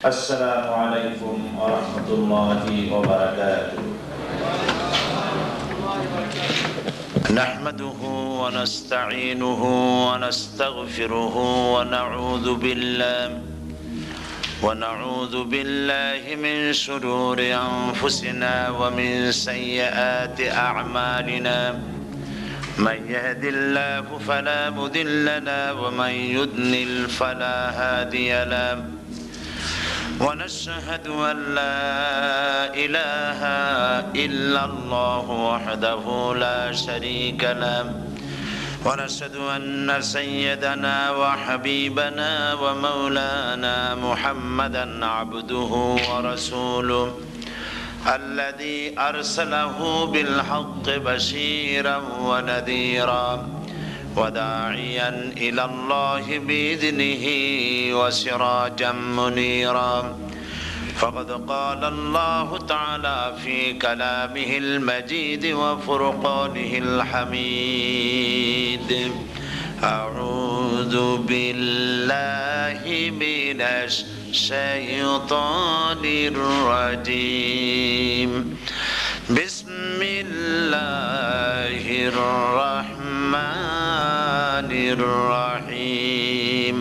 السلام عليكم ورحمة الله وبركاته. نحمده ونستعينه ونستغفره ونعوذ بالله من شرور أنفسنا ومن سيئات أعمالنا. من يهد الله فلا مضل له ومن يضلل فلا هادي له. ونشهد أن لا إله إلا الله وحده لا شريك له. ونشهد أن سيدنا وحبيبنا ومولانا محمدا عبده ورسوله الذي أرسله بالحق بشيرا ونذيرا وداعيا إلى الله بإذنه وسراجا منيرا. فقد قال الله تعالى في كلامه المجيد وفرقانه الحميد: أعوذ بالله من الشيطان الرجيم. بسم الله الرحمن الرحيم.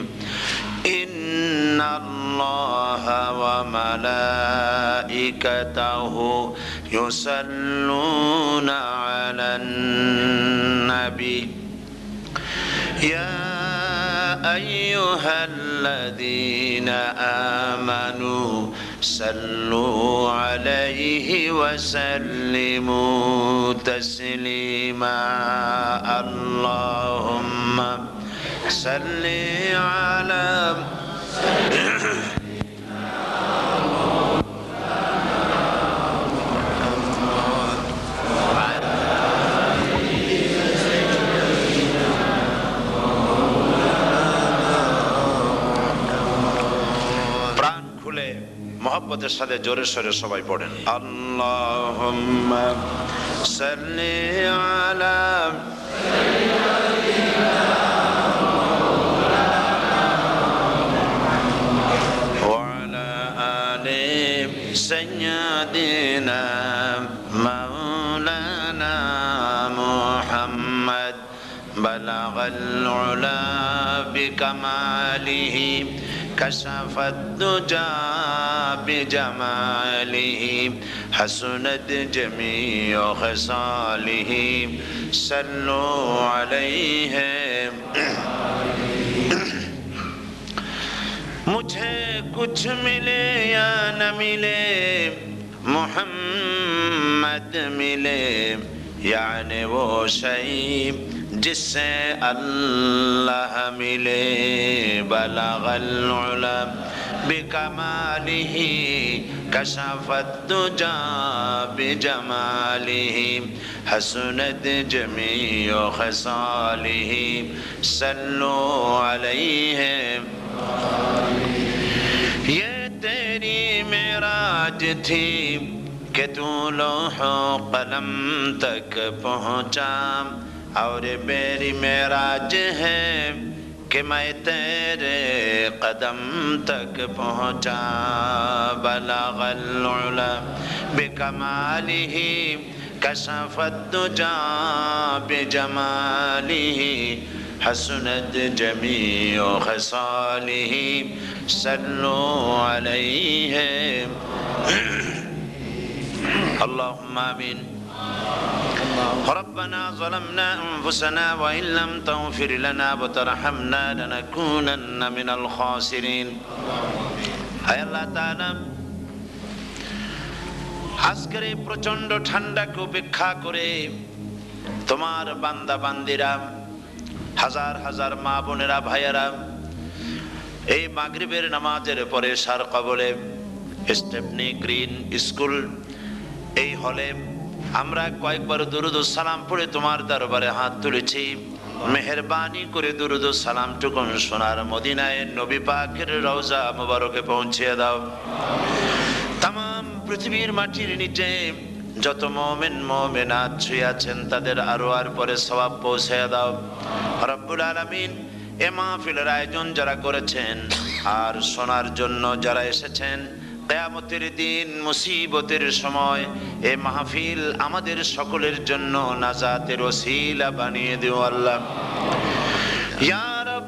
إن الله وملائكته يصلون على النبي يا أيها الذين آمنوا صلوا عليه وسلموا تسليما. اللهم صل على মোহাব্বতের সাথে জোরে সোরে সবাই পড়েন: আল্লাহুম্মা সাল্লি আলা ওয়া আলা আলি সাইয়্যিদিনা মাওলানা মুহাম্মদ বালাগাল উলা বিকামালিহি كشف الدجى بجماله حسنت جميع خصاله صلوا عليه. मुझे कुछ मिले या न मिले मोहम्मद मिले, यानी वो शई जिससे अल्लाह मिले. बलगल उला बिकमालिही कशफत दुजा बिजमालिही हसनत जमीउ खसालिही सल्लु अलैहि. ये तेरी मेराज थी कि तू लौह कलम तक पहुँचा, और मेरी मेराज है कि मैं तेरे कदम तक पहुँचा. बलगल उला बिकमालिही कशफत दुजा बिजमालिही हसनत जमीउ खसालिही सल्लु अलैहि. अल्लाहुम्मा आमीन. ربنا ظلمنا أنفسنا وإن لم تغفر لنا وترحمنا لنكونن من الخاسرين. হায় আল্লাহ তাআলা, আজকের এই প্রচন্ড ঠান্ডাকে উপেক্ষা করে তোমার বান্দা বান্দিরা, হাজার হাজার মা বোনেরা, ভাইয়েরা এই মাগরিবের নামাজের পরে সার কবলে স্টেপনি গ্রিন স্কুল এই হলে আমরা কয়েকবার দুরুদ ও সালাম পড়ে তোমার দরবারে হাত তুলেছি। মেহেরবানি করে দুরুদ ও সালামটুকুন সোনার মদিনায় নবী পাকের রওজা মুবারকে পৌঁছে দাও। तमाम পৃথিবীর মাটির নিচে যত মুমিন মুমিনাত শুয়ে আছেন তাদের আরওয়ার পরে সওয়াব পৌঁছে দাও রব্বুল আলামিন। এ মাহফিলের আয়োজন যারা করেছেন আর শোনার জন্য যারা এসেছেন, কিয়ামতের দিন মুসিবতের সময় এ মাহফিল আমাদের সকলের জন্য নাজাতের ওসিলা বানিয়ে দিও আল্লাহ। ইয়া রব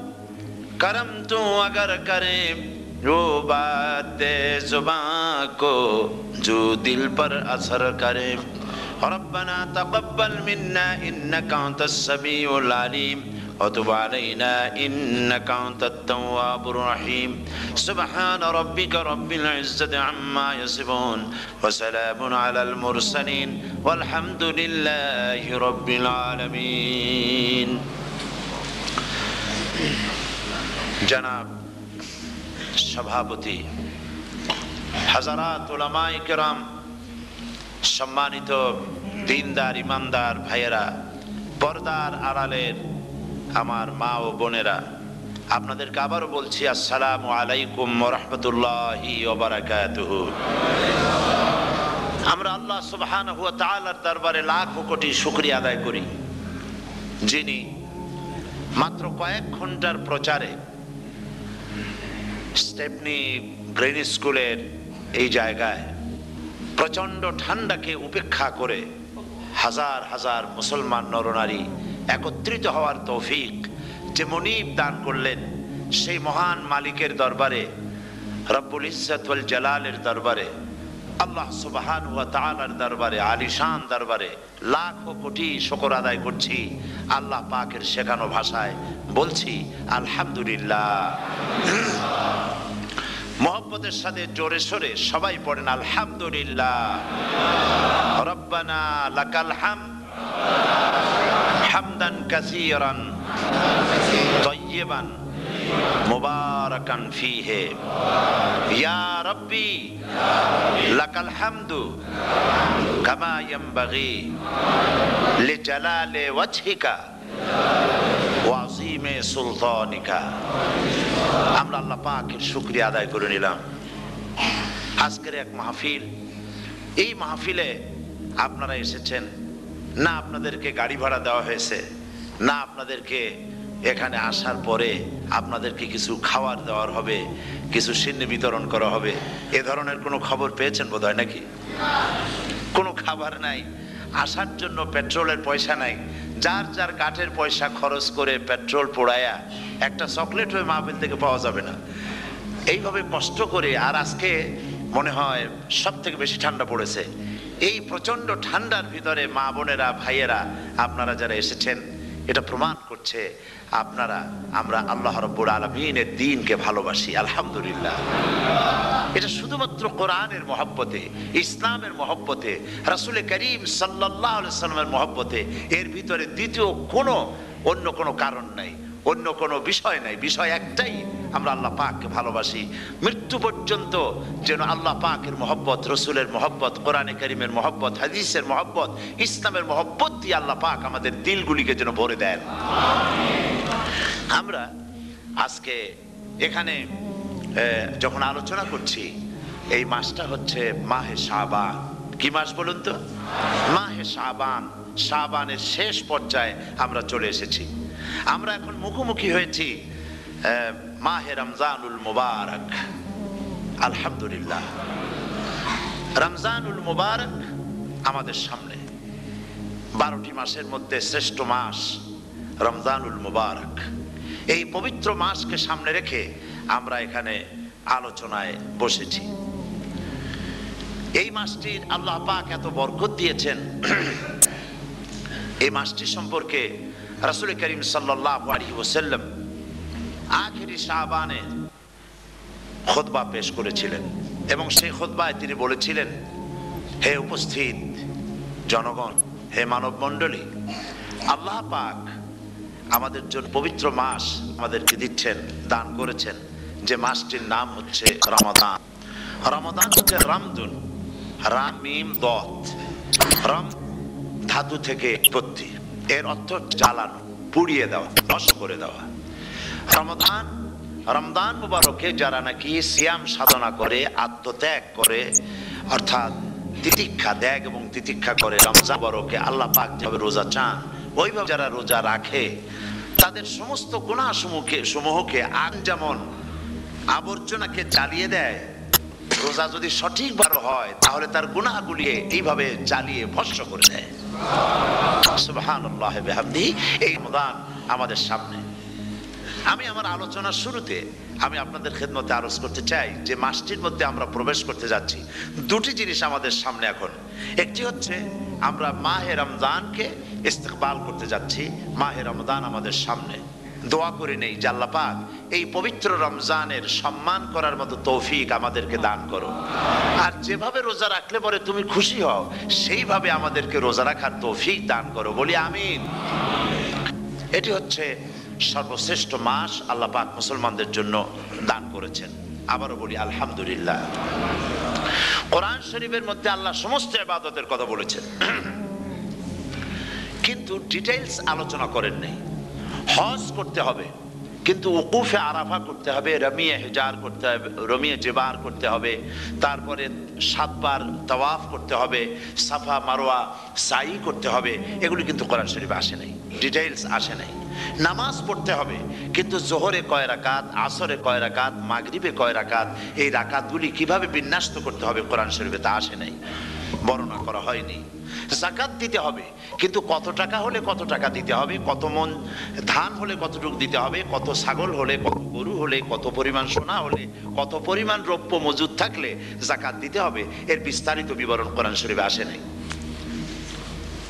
करम तू अगर करे वो बात जुबां को जो दिल पर असर करे। रब्बना तक़ब्बल मिन्ना इन्नका अंतस समीउल अलीम व तुब अलैना इन्नका अंतत तव्वाबुर रहीम। सुब्हान रब्बिका रब्बिल इज्जति अम्मा यसिफून व सलामुन अलल मुरसलीन वल्हम्दुलिल्लाहि रब्बिल आलमीन। जनाब सभापति, हज़रात उलमाए किराम, सम्मानित दीनदार ईमानदार भाइয়েরা, পর্দার আড়ালের আমার মা ও বোনেরা, আপনাদেরকে আবারও বলছি আসসালামু আলাইকুম ওয়া রাহমাতুল্লাহি ওয়া বারাকাতুহু। আমরা আল্লাহ সুবহানাহু ওয়া তাআলার দরবারে লাখো কোটি শুকরিয়া আদায় করি, যিনি মাত্র কয়েক ঘন্টার প্রচারে স্টেপনি গ্রেন স্কুলের এই জায়গায় প্রচন্ড ঠান্ডাকে উপেক্ষা করে হাজার হাজার মুসলমান নরনারী একত্রিত হওয়ার তৌফিক যে মনিব দান করলেন, সেই মহান মালিকের দরবারে, রব্বুল ইজ্জত ওয়াল জালালের দরবারে, আল্লাহ সুবহানাহু ওয়া তাআলার দরবারে, আলিশান দরবারে লাখো কোটি শুকর আদায় করছি। আল্লাহ পাকের শেখানো ভাষায় বলছি আলহামদুলিল্লাহ। মোহব্বতের সাথে জোরে সোরে সবাই পড়েন আলহামদুলিল্লাহ। রব্বানা লাকাল হামদ হামদান কাসীরান তাইয়িবান মুবারাকান ফীহি ইয়া রাব্বি লাকাল হামদু কামা ইয়ানবাগি লিজালালি ওয়াজহিকা ওয়া আযীমি সুলতানিকা। আমরা আল্লাহ পাকের শুকরিয়া আদায় করে নিলাম। আজকের এক মাহফিল, এই মাহফিলে আপনারা এসেছেন না, আপনাদেরকে গাড়ি ভাড়া দেওয়া হয়েছে না, আপনাদেরকে এখানে আসার পরে আপনাদেরকে কিছু খাবার দেওয়ার হবে, কিছু সিন্নি বিতরণ করা হবে, এ ধরনের কোনো খবর পেয়েছেন বোধ হয় নাকি? কোনো খাবার নাই, আসার জন্য পেট্রোলের পয়সা নাই, যার যার কাঠের পয়সা খরচ করে পেট্রোল পোড়ায়া একটা চকলেট হয়ে মাহফিল থেকে পাওয়া যাবে না, এইভাবে কষ্ট করে। আর আজকে মনে হয় সব থেকে বেশি ঠান্ডা পড়েছে। এই প্রচন্ড ঠান্ডার ভিতরে মা বোনেরা, ভাইয়েরা, আপনারা যারা এসেছেন, এটা প্রমাণ করছে আমরা আল্লাহ রাব্বুল আলামিনের দ্বীনকে ভালোবাসি। আলহামদুলিল্লাহ। এটা শুধুমাত্র কোরআনের মহব্বতে, ইসলামের মহব্বতে, রাসূল করিম সাল্লাল্লাহু আলাইহি সাল্লামের মহব্বতে, এর ভিতরে দ্বিতীয় অন্য কোনো কারণ নাই, অন্য কোনো বিষয় নাই। বিষয় একটাই, আমরা আল্লাহ পাককে ভালোবাসি। মৃত্যু পর্যন্ত যেন আল্লাহ পাকের মহব্বত, রসুলের মহব্বত, কোরআনে কারীমের মহব্বত, হাদিসের মহব্বত, ইসলামের মহব্বত দিয়ে আল্লাহ পাক আমাদের দিলগুলিকে যেন ভরে দেন। আমরা আজকে এখানে যখন আলোচনা করছি, এই মাসটা হচ্ছে মাহে শাবান। কি মাস বলুন তো? মাহে শাবান। শাবানের শেষ পর্যায়ে আমরা চলে এসেছি। আমরা এখন মুখোমুখি হয়েছি মাহে রমজানুল মুবারক। আলহামদুলিল্লাহ, রমজানুল মুবারক আমাদের সামনে। 12টি মাসের মধ্যে শ্রেষ্ঠ মাস রমজানুল মুবারক। এই পবিত্র মাসকে সামনে রেখে আমরা এখানে আলোচনায় বসেছি। এই মাসটির আল্লাহ পাক এত বরকত দিয়েছেন। এই মাসটি সম্পর্কে রাসূল করিম সাল্লাল্লাহু আলাইহি ওয়াসাল্লাম আখিরি শাবানে খুতবা পেশ করেছিলেন, এবং সেই খুতবায় তিনি বলেছিলেন, হে উপস্থিত জনগণ, হে মানব মণ্ডলী, আল্লাহ পাক আমাদের জন্য পবিত্র মাস আমাদেরকে দিচ্ছেন, দান করেছেন, যে মাসটির নাম হচ্ছে রমাদান। রমাদান হচ্ছে রামদুন, রাম মিম দত। রাম ধাতু থেকে উৎপত্তি, এর অর্থ জ্বালানো, পুড়িয়ে দেওয়া, নষ্ট করে দেওয়া। রমজান মুবারকে যারা নাকি সিয়াম সাধনা করে, আত্মত্যাগ করে, অর্থাৎ তিতিক্ষা, ত্যাগ এবং তিতিক্ষা করে, রমজান মুবারকে আল্লাহ পাক যেভাবে রোজা চান, ওইভাবে যারা রোজা রাখে, তাদের সমস্ত গুনাহ সমূহকে যেমন আবর্জনাকে জ্বালিয়ে দেয়, রোজা যদি সঠিকভাবে হয় তাহলে তার গুনাহগুলি এইভাবে জ্বালিয়ে ভস্ম করে দেয়। সুবহানাল্লাহি বিহামদিহি। এই রমাদান আমাদের সামনে। আমি আমার আলোচনার শুরুতে আমি আপনাদের খেদমতে আরজ করতে চাই যে মাসটির মধ্যে আমরা প্রবেশ করতে যাচ্ছি, দুটি জিনিস আমাদের সামনে এখন। একটি হচ্ছে আমরা মাহে রমজানকে ইস্তেকবাল করতে যাচ্ছি, মাহে রমজান আমাদের সামনে। দোয়া করে নেই যে আল্লাহ পাক এই পবিত্র রমজানের সম্মান করার মতো তৌফিক আমাদেরকে দান করো, আর যেভাবে রোজা রাখলে পরে তুমি খুশি হও সেইভাবে আমাদেরকে রোজা রাখার তৌফিক দান করো, বলি আমিন। এটি হচ্ছে সর্বশ্রেষ্ঠ মাস আল্লাহ পাক মুসলমানদের জন্য দান করেছেন। আবারও বলি আলহামদুলিল্লাহ। কোরআন শরীফের মধ্যে আল্লাহ সমস্ত ইবাদতের কথা বলেছেন, কিন্তু ডিটেইলস আলোচনা করেন নাই। হজ করতে হবে, কিন্তু উকুফে আরাফা করতে হবে, রমিয়ে হেজার করতে হবে, রমিয়ে জেবার করতে হবে, তারপরে 7 বার তাওয়াফ করতে হবে, সাফা মারোয়া সাই করতে হবে। এগুলি কিন্তু কোরআন শরীফে আসে নাই, ডিটেইলস আসে নাই। নামাজ পড়তে হবে, কিন্তু জোহরে কয় রাকাত, আসরে কয় রাকাত, মাগরিবে কয় রাকাত, এই রাকাতগুলি কিভাবে বিন্যস্ত করতে হবে কোরআন শরীফে তা আসে নাই, বর্ণনা করা হয়নি। যাকাত দিতে হবে, কিন্তু কত টাকা হলে কত টাকা দিতে হবে, কত মন ধান হলে কতটুকু দিতে হবে, কত ছাগল হলে, কত গরু হলে, কত পরিমাণ সোনা হলে, কত পরিমাণ রৌপ্য মজুদ থাকলে যাকাত দিতে হবে, এর বিস্তারিত বিবরণ কোরআন শরীফে আসে নাই।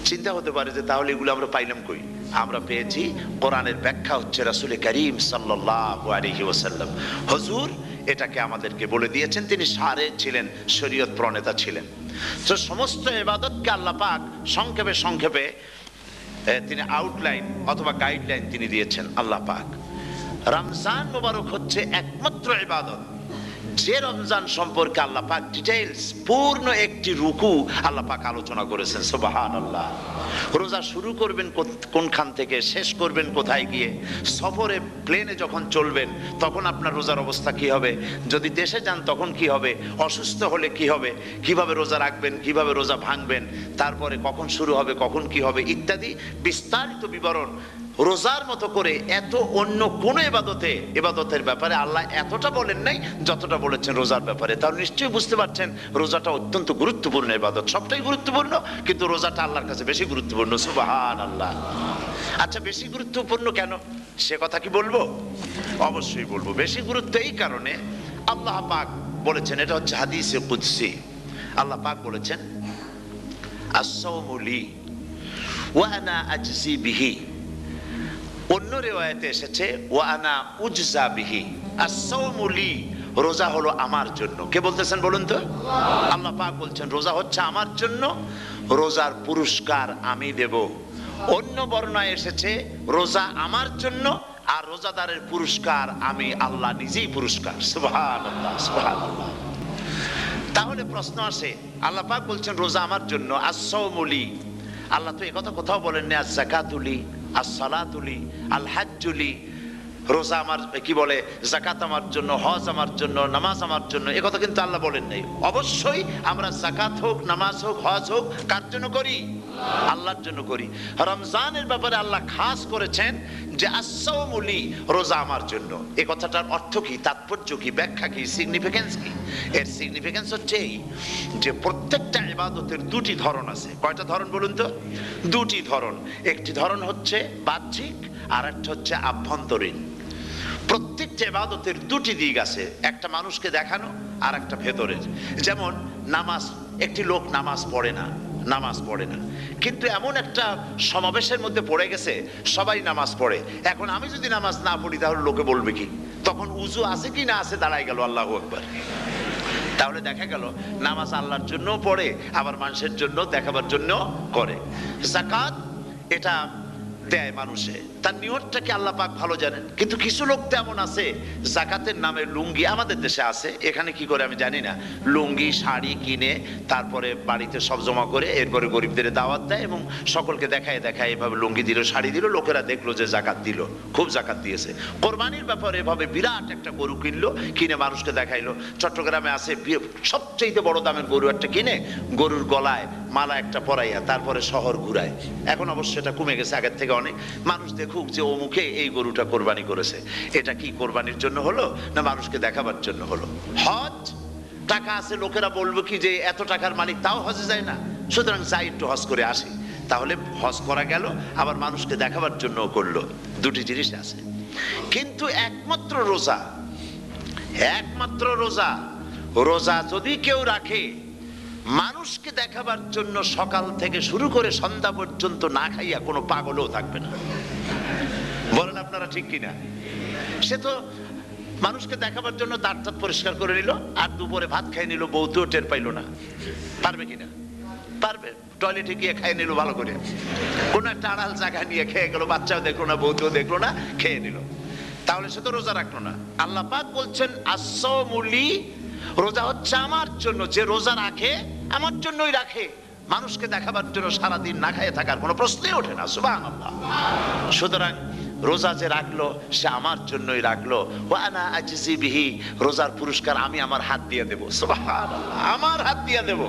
চিন্তা হতে পারে যে তাহলে এগুলো আমরা পাইলাম কই? আমরা পেয়েছি কোরআনের ব্যাখ্যা হচ্ছে রাসূল করিম সাল্লাল্লাহু আলাইহি ওয়াসাল্লাম। হুজুর এটাকে আমাদেরকে বলে দিয়েছেন, তিনি সারে ছিলেন, শরীয়ত প্রণেতা ছিলেন। তো সমস্ত ইবাদতকে আল্লাহ পাক সংক্ষেপে সংক্ষেপে তিনি আউটলাইন অথবা গাইডলাইন তিনি দিয়েছেন আল্লাহ পাক। রমজান মোবারক হচ্ছে একমাত্র ইবাদত যে রমজান সম্পর্কে আল্লাহ পাক ডিটেইলস পূর্ণ একটি রুকু আল্লাহ পাক আলোচনা করেছেন। সুবহানাল্লাহ। রোজা শুরু করবেন কোনখান থেকে, শেষ করবেন কোথায় গিয়ে, সফরে প্লেনে যখন চলবেন তখন আপনার রোজার অবস্থা কি হবে, যদি দেশে যান তখন কি হবে, অসুস্থ হলে কি হবে, কিভাবে রোজা রাখবেন, কিভাবে রোজা ভাঙবেন, তারপরে কখন শুরু হবে, কখন কি হবে ইত্যাদি বিস্তারিত বিবরণ। রোজার মতো করে এত অন্য কোন ইবাদতের ব্যাপারে আল্লাহ এতটা বলেন নাই যতটা বলেছেন রোজার ব্যাপারে। তাহলে নিশ্চয়ই বুঝতে পারছেন রোজাটা অত্যন্ত গুরুত্বপূর্ণ ইবাদত। সবটাই গুরুত্বপূর্ণ, কিন্তু রোজাটা আল্লাহর কাছে বেশি গুরুত্বপূর্ণ। সুবহানাল্লাহ। আচ্ছা, বেশি গুরুত্বপূর্ণ কেন সে কথা কি বলবো? অবশ্যই বলবো। বেশি গুরুত্ব এই কারণে, আল্লাহ পাক বলেছেন, এটা হচ্ছে হাদিসে কুদসি। আল্লাহ পাক বলেছেন আস-সাওমু লি ওয়া আনা আজজি বিহি। অন্য রিওয়ায়াতে এসেছে ওয়া আনা উজজা বিহি। আস-সাওমু লি, রোজা হলো আমার জন্য। কে বলতেছেন বলুন তো? আল্লাহ পাক বলছেন রোজা হচ্ছে আমার জন্য, রোজার পুরস্কার আমি দেব। অন্য বর্ণনায় এসেছে রোজা আমার জন্য আর রোজাদারের পুরস্কার আমি আল্লাহ নিজেই পুরস্কার। সুবহানাল্লাহ, সুবহানাল্লাহ। তাহলে প্রশ্ন আসে, আল্লাহ পাক বলছেন রোজা আমার জন্য, আস-সাওমু লি। আল্লাহ তো একথা কোথাও বলেননি আজ-যাকাতু লি, আস-সালাতু লি, আল-হাজ্জু লি। রোজা আমার কি বলে, যাকাত আমার জন্য, হজ আমার জন্য, নামাজ আমার জন্য, এ কথা কিন্তু আল্লাহ বলেন নাই। অবশ্যই আমরা যাকাত হোক, নামাজ হোক, হজ হোক কার জন্য করি? আল্লাহর জন্য করি। রমজানের ব্যাপারে আল্লাহ খাস করেছেন যে আস-সাওমু লি, রোজা আমার জন্য। এই কথাটার অর্থ কি, তাৎপর্য কি, ব্যাখ্যা কি, সিগনিফিকেন্স কি? এর সিগনিফিকেন্স হচ্ছে এই যে প্রত্যেকটা ইবাদতের দুটি ধরন আছে। কয়টা ধরন বলুন তো? দুটি ধরন। একটি ধরন হচ্ছে বাহ্যিক আর একটা হচ্ছে আভ্যন্তরীণ। প্রত্যেকটা ইবাদতের দুটি দিক আছে, একটা মানুষকে দেখানো আর একটা ভেতরের। যেমন নামাজ, একটি লোক নামাজ পড়ে না, কিন্তু এমন একটা সমাবেশের মধ্যে পড়ে গেছে সবাই নামাজ পড়ে। এখন আমি যদি নামাজ না পড়ি তাহলে লোকে বলবে কি? তখন উজু আছে কি না আছে দাঁড়ায় গেল, আল্লাহু আকবার। তাহলে দেখা গেল নামাজ আল্লাহর জন্য পড়ে, আবার মানুষের জন্য দেখাবার জন্য করে। যাকাত এটা দেয় মানুষে, তার নিয়তটাকে আল্লাহ পাক ভালো জানেন। কিন্তু কিছু লোক তেমন আছে যাকাতের নামে লুঙ্গি, আমাদের দেশে আছে, এখানে কি করে আমি জানি না, লুঙ্গি শাড়ি কিনে তারপরে বাড়িতে সব জমা করে এরপরে গরিবদের দাওয়াত দেয় এবং সকলকে দেখায় এভাবে লুঙ্গি দিল, শাড়ি দিল, লোকেরা দেখলো যে যাকাত দিল, খুব যাকাত দিয়েছে। কোরবানির ব্যাপারে এভাবে বিরাট একটা গরু কিনলো, কিনে মানুষকে দেখাইলো। চট্টগ্রামে আছে সবচেয়ে বড় দামের গরু একটা কিনে গরুর গলায় মালা একটা পরাইয়া তারপরে শহর ঘুরায়। এখন অবশ্য এটা কমে গেছে আগের থেকে অনেক। মানুষ দেখুক যে অমুকে এই গরুটা কোরবানি করেছে, এটা কি কোরবানির জন্য হলো না মানুষকে দেখাবার জন্য হলো? হজ, টাকা আছে, লোকেরা বলবো কি যে এত টাকার মালিক তাও হজে যায় না, সুতরাং যাই একটু হজ করে আসি। তাহলে হজ করা গেল, আবার মানুষকে দেখাবার জন্য করলো, দুটি জিনিস আছে। কিন্তু একমাত্র রোজা, একমাত্র রোজা, রোজা যদি কেউ রাখে মানুষকে দেখাবার জন্য সকাল থেকে শুরু করে সন্ধ্যা পর্যন্ত না খাইয়া কোনো পাগলও থাকবে না। বলেন আপনারা ঠিক কিনা? সে তো মানুষকে দেখাবার জন্য দাঁত দাঁত পরিষ্কার করে নিল, আর দুপুরে ভাত খাই নিল, বউতেও টের পাইল না। পারবে কিনা? পারবে। টয়লেটে গিয়ে খাই নিল ভালো করে, কোন একটা আড়াল জায়গা নিয়ে খেয়ে গেল, বাচ্চাও দেখলো না, বউতেও দেখলো না, খেয়ে নিল। তাহলে সে তো রোজা রাখলো না। আল্লাহ পাক বলছেন আসসামুলি, রোজা হচ্ছে আমার জন্য। যে রোজা রাখে আমার জন্যই রাখে, মানুষকে দেখাবার জন্য সারাদিন না খাইয়ে থাকার কোনো প্রশ্নই ওঠে না। সুবহানাল্লাহ। সুতরাং রোজা যে রাখলো সে আমার জন্যই রাখলো। ওয়া আনা আজজি বিহি, রোজার পুরস্কার আমি আমার হাত দিয়ে দেব। সুবহানাল্লাহ, আমার হাত দিয়ে দেব।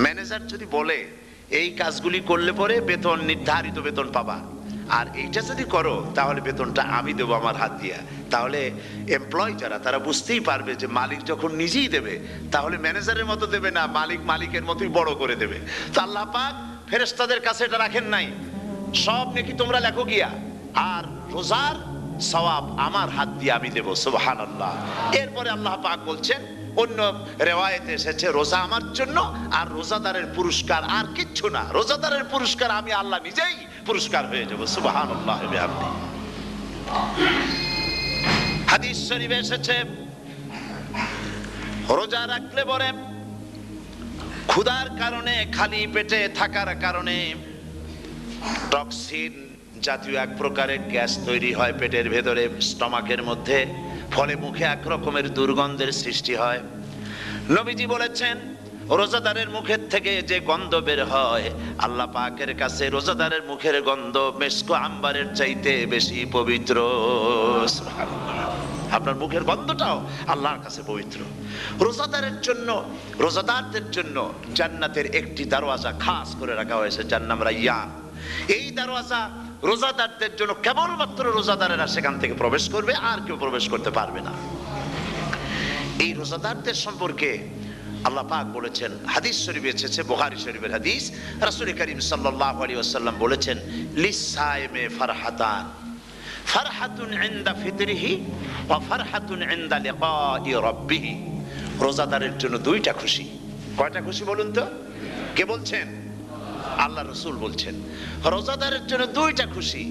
ম্যানেজার যদি বলে এই কাজগুলি করলে পরে বেতন, নির্ধারিত বেতন পাবা, আর এইটা যদি করো তাহলে বেতনটা আমি দেবো আমার হাত দিয়া, তাহলে এমপ্লয় যারা তারা বুঝতেই পারবে যে মালিক যখন নিজেই দেবে তাহলে ম্যানেজারের মতো দেবে না, মালিক মালিকের মতোই বড় করে দেবে। তো আল্লাহ পাক ফেরেশতাদের কাছে এটা রাখেন নাই, সব নাকি তোমরা লেখো গিয়া, আর রোজার সওয়াব আমার হাত দিয়ে আমি দেব। সুবহানাল্লাহ। এরপরে আল্লাহ পাক বলছেন, অন্য রেওয়ায়েতে এসেছে রোজা আমার জন্য, আর রোজাদারের পুরস্কার আর কিচ্ছু না, রোজাদারের পুরস্কার আমি আল্লাহ নিজেই পুরস্কার হয়ে যাব। সুবহানাল্লাহ। হাদিস শরীফে এসেছে রোজা রাখলে পরে ক্ষুধার কারণে, খালি পেটে থাকার কারণে টক্সিন জাতীয় এক প্রকারের গ্যাস তৈরি হয় পেটের ভেতরে, স্টমাকের মধ্যে, ফলে মুখে এক রকমের দুর্গন্ধের সৃষ্টি হয়। নবীজি বলেছেন রোজাদারের মুখের থেকে যে গন্ধ বের হয় আল্লাহ পাকের কাছে রোজাদারের মুখের গন্ধ মেস্ক আম্বারের চাইতে বেশি পবিত্র। আপনার মুখের গন্ধটাও আল্লাহর কাছে পবিত্র। রোজাদারের জন্য, রোজাদারদের জন্য জান্নাতের একটি দরওয়াজা খাস করে রাখা হয়েছে, যার নাম রায়্যান। এই দরওয়াজা রোজাদারদের জন্য, কেবলমাত্র রোজাদারেরা সেখান থেকে প্রবেশ করবে, আর কেউ প্রবেশ করতে পারবে না। এই রোজাদারদের সম্পর্কে আল্লাহ পাক বলেছেন, হাদিস শরীফে এসেছে, বুখারী শরীফের হাদিস, রাসূল করিম সাল্লাল্লাহু আলাইহি ওয়াসাল্লাম বলেছেন লিসাইমে ফারহাতান, ফারহাতুন ইনদা ফিতরিহি ওয়া ফারহাতুন ইনদা লিকাই রাব্বিহি। রোজাদারের জন্য দুইটা খুশি। কয়টা খুশি বলুন তো? কে বলছেন? আল্লাহ রাসূল বলছেন রোজাদারের জন্য দুইটা খুশি।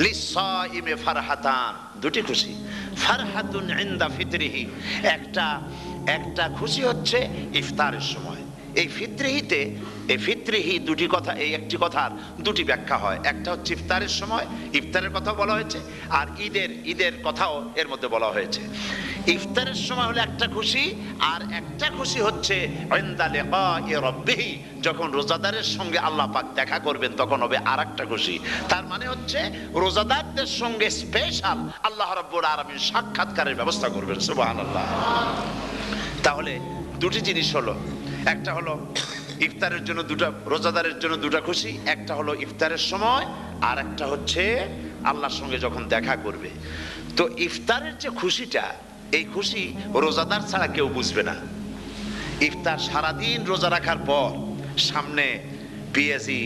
লিসাইমে ফারহাতান, দুটি খুশি। ফারহাতুন ইনদা ফিতরিহি, একটা খুশি হচ্ছে ইফতারের সময়। এই ফিতরিহিতে, এই ফিতরিহি দুটি কথা, এই একটি কথার দুটি ব্যাখ্যা হয়। একটা হচ্ছে ইফতারের সময়, ইফতারের কথা বলা হয়েছে, আর ঈদের কথাও এর মধ্যে বলা হয়েছে। ইফতারের সময় হলে একটা খুশি, আর একটা খুশি হচ্ছে ইনদা লিকাই রাব্বিহি, যখন রোজাদারের সঙ্গে আল্লাহ পাক দেখা করবেন তখন হবে আরেকটা খুশি। তার মানে হচ্ছে রোজাদারদের সঙ্গে স্পেশাল আল্লাহ রাব্বুল আলামিন সাক্ষাৎকারের ব্যবস্থা করবেন। সুবহানাল্লাহ। তাহলে দুটি জিনিস হলো, একটা হলো ইফতারের জন্য দুটা, রোজাদারের জন্য দুটা খুশি, একটা হলো ইফতারের সময়, আর একটা হচ্ছে আল্লাহর সঙ্গে যখন দেখা করবে। তো ইফতারের যে খুশিটা, এই খুশি রোজাদার ছাড়া কেউ বুঝবে না। ইফতার সারাদিন রোজা রাখার পর সামনে পেঁয়াজি,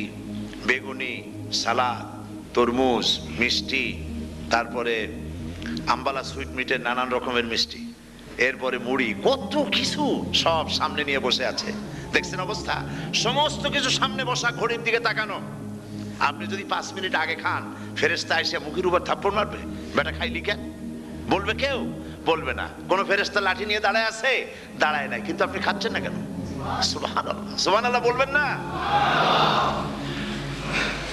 বেগুনি, সালাদ, তরমুজ, মিষ্টি, তারপরে আম্বালা সুইট মিটের নানান রকমের মিষ্টি, এরপরে মুড়ি, কত কিছু সব সামনে নিয়ে বসে আছে। দেখছেন অবস্থা? সমস্ত কিছু সামনে বসা, ঘড়ির দিকে তাকানো। আপনি যদি 5 মিনিট আগে খান, ফেরেশতা এসে মুখের উপর থাপ্পড় মারবে, বেটা খাইলি কেন? বলবে কেউ? বলবে না। কোন ফেরেশতা লাঠি নিয়ে দাঁড়ায় আছে? দাঁড়ায় নাই, কিন্তু আপনি খাচ্ছেন না কেন? সুবহানাল্লাহ, সুবহানাল্লাহ বলবেন না?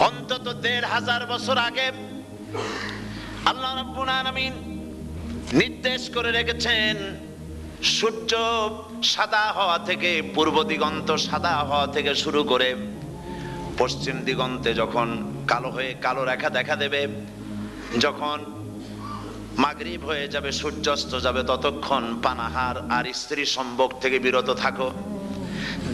অন্তত 1500 বছর আগে আল্লাহ রাব্বুল আলামিন নির্দেশ করে রেখেছেন, সূর্য সাদা হওয়া থেকে, পূর্ব দিগন্ত সাদা হওয়া থেকে শুরু করে পশ্চিম দিগন্তে যখন কালো হয়ে কালো রেখা দেখা দেবে, যখন মাগরিব হয়ে যাবে, সূর্যাস্ত যাবে, ততক্ষণ পানাহার আর স্ত্রী সম্ভোগ থেকে বিরত থাকো।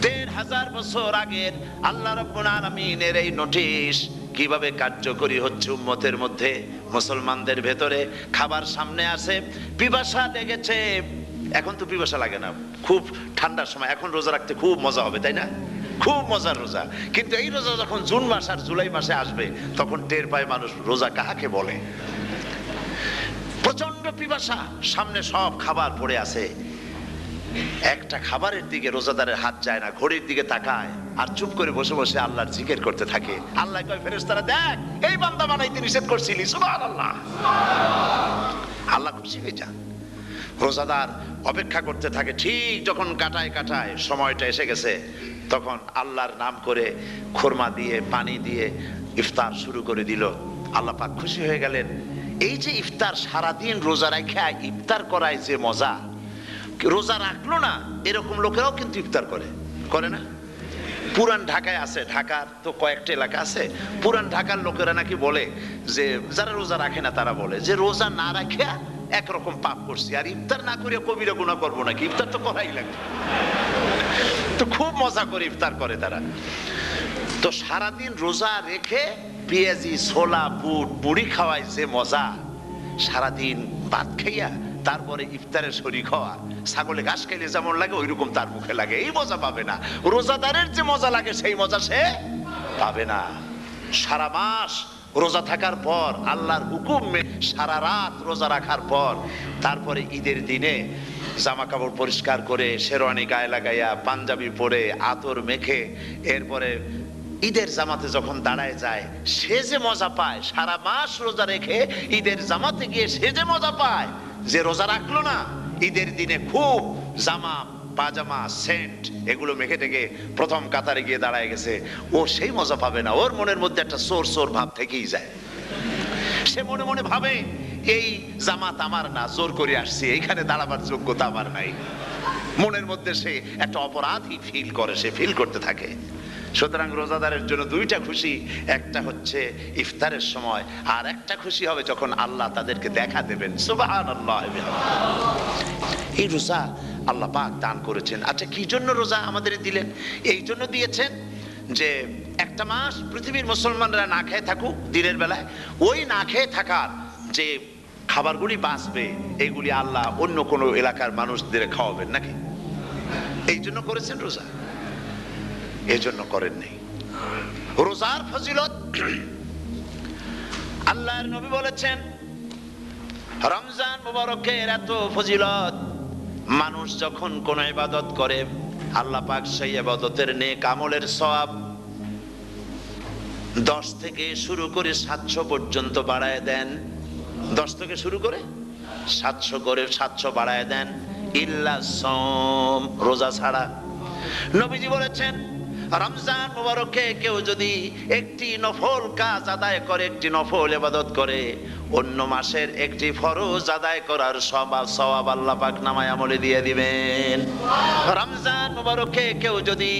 ১৫০০ বছর আগের আল্লাহ রাব্বুল আলামিনের এই নোটিশ কিভাবে কার্যকরী হচ্ছে উম্মতের মধ্যে, মুসলমানদের ভেতরে। খাবার সামনে আসে, পিপাসা লেগেছে। এখন তো পিপাসা লাগে না, খুব ঠান্ডার সময়, এখন রোজা রাখতে খুব মজা হবে, তাই না? খুব মজার রোজা। কিন্তু এই রোজা যখন জুন মাস আর জুলাই মাসে আসবে, তখন টের পায় মানুষ রোজা কাকে বলে। প্রচন্ড পিপাসা, সামনে সব খাবার পড়ে আছে, একটা খাবারের দিকে রোজাদারের হাত যায় না, ঘড়ির দিকে তাকায় আর চুপ করে বসে বসে আল্লাহর জিকির করতে থাকে। আল্লাহ কয়, ফেরেশতারা দেখ, এই বান্দা বানাইতে নিষেধ করছিলি, সুবহানাল্লাহ। আল্লাহ খুশি হয়ে যান। রোজাদার অপেক্ষা করতে থাকে। ঠিক যখন কাটায় কাটায় সময়টা এসে গেছে, তখন আল্লাহর নাম করে খুরমা দিয়ে পানি দিয়ে ইফতার শুরু করে দিল। আল্লাহ পাক খুশি হয়ে গেলেন। এই যে ইফতার, সারাদিন রোজা রাখা ইফতার করায় যে মজা, রোজা রাখলো না এরকম লোকেরাও কিন্তু ইফতার করে, করে না? পুরান ঢাকায় আছে, ঢাকার তো কয়েকটা এলাকা আছে, পুরান ঢাকার লোকেরা নাকি বলে যে, যারা রোজা রাখে না তারা বলে যে রোজা না রাখে একরকম পাপ করছি, আর ইফতার না করে কবিরা গুনাহ করবো নাকি, ইফতার তো করাই লাগে। তো খুব মজা করে ইফতার করে তারা। তো সারাদিন রোজা রেখে পেঁয়াজি, ছোলা, বুট, মুড়ি খাওয়ায় যে মজা, সারাদিন ভাত খাইয়া তারপরে ইফতারের শরীক হওয়া, ছাগলে ঘাস খাইলে যেমন লাগে ওইরকম তার মুখে লাগে, এই মজা পাবে না। রোজাদারের যে মজা লাগে সেই মজা সে পাবে না। সারা মাস রোজা থাকার পর, আল্লাহর হুকুমে সারা রাত রোজা রাখার পর, তারপরে ঈদের দিনে জামা কাপড় পরিষ্কার করে, শেরওয়ানি গায়ে লাগাইয়া, পাঞ্জাবি পরে, আতর মেখে, এরপরে ঈদের জামাতে যখন দাঁড়ায় যায়, সে যে মজা পায়, সারা মাস রোজা রেখে ঈদের জামাতে গিয়ে সে যে মজা পায়, যে রোজা রাখলো না, ঈদের দিনে খুব জামা, পাজামা, সেন্ট এগুলো মেখে টেকে প্রথম কাতারে গিয়ে দাঁড়ায় গেছে, ও সেই মজা পাবে না। ওর মনের মধ্যে একটা চোর চোর ভাব থেকেই যায়। সে মনে মনে ভাবে, এই জামাত আমার না, জোর করে আসছি, এইখানে দাঁড়াবার যোগ্যতা আমার নাই। মনের মধ্যে সে একটা অপরাধী ফিল করে, সে ফিল করতে থাকে। সুতরাং রোজাদারের জন্য দুইটা খুশি, একটা হচ্ছে ইফতারের সময়, আর একটা খুশি হবে যখন আল্লাহ তাদেরকে দেখা দেবেন। সুবহানাল্লাহ। এই রোজা আল্লাহ পাক দান করেছেন। আচ্ছা, কি জন্য রোজা আমাদের দিলেন? এই জন্য দিয়েছেন যে একটা মাস পৃথিবীর মুসলমানরা না খেয়ে থাকুক দিনের বেলায়, ওই না খেয়ে থাকার যে খাবারগুলি বাঁচবে, এইগুলি আল্লাহ অন্য কোনো এলাকার মানুষদের খাওয়াবেন নাকি? এই জন্য করেছেন রোজা, এই জন্য করেন নাই। রোজার ফজিলত আল্লাহর নবী বলেছেন, রমজান মুবারকের এত ফজিলত, মানুষ যখন কোন ইবাদত করে, আল্লাহ পাক সেই ইবাদতের নেক আমলের সওয়াব 10 থেকে শুরু করে 700 পর্যন্ত বাড়ায় দেন। 10 থেকে শুরু করে 700 করে 700 বাড়ায় দেন, ইল্লা সাওম, রোজা ছাড়া। নবীজি বলেছেন, রমজান মুবারকে কেউ যদি একটি নফল কাজ আদায় করে, একটি নফল ইবাদত করে, অন্য মাসের একটি ফরজ আদায় করার সওয়াব আল্লাহ পাক নামায় আমলে দিয়ে দিবেন। রমজান মুবারকে কেউ যদি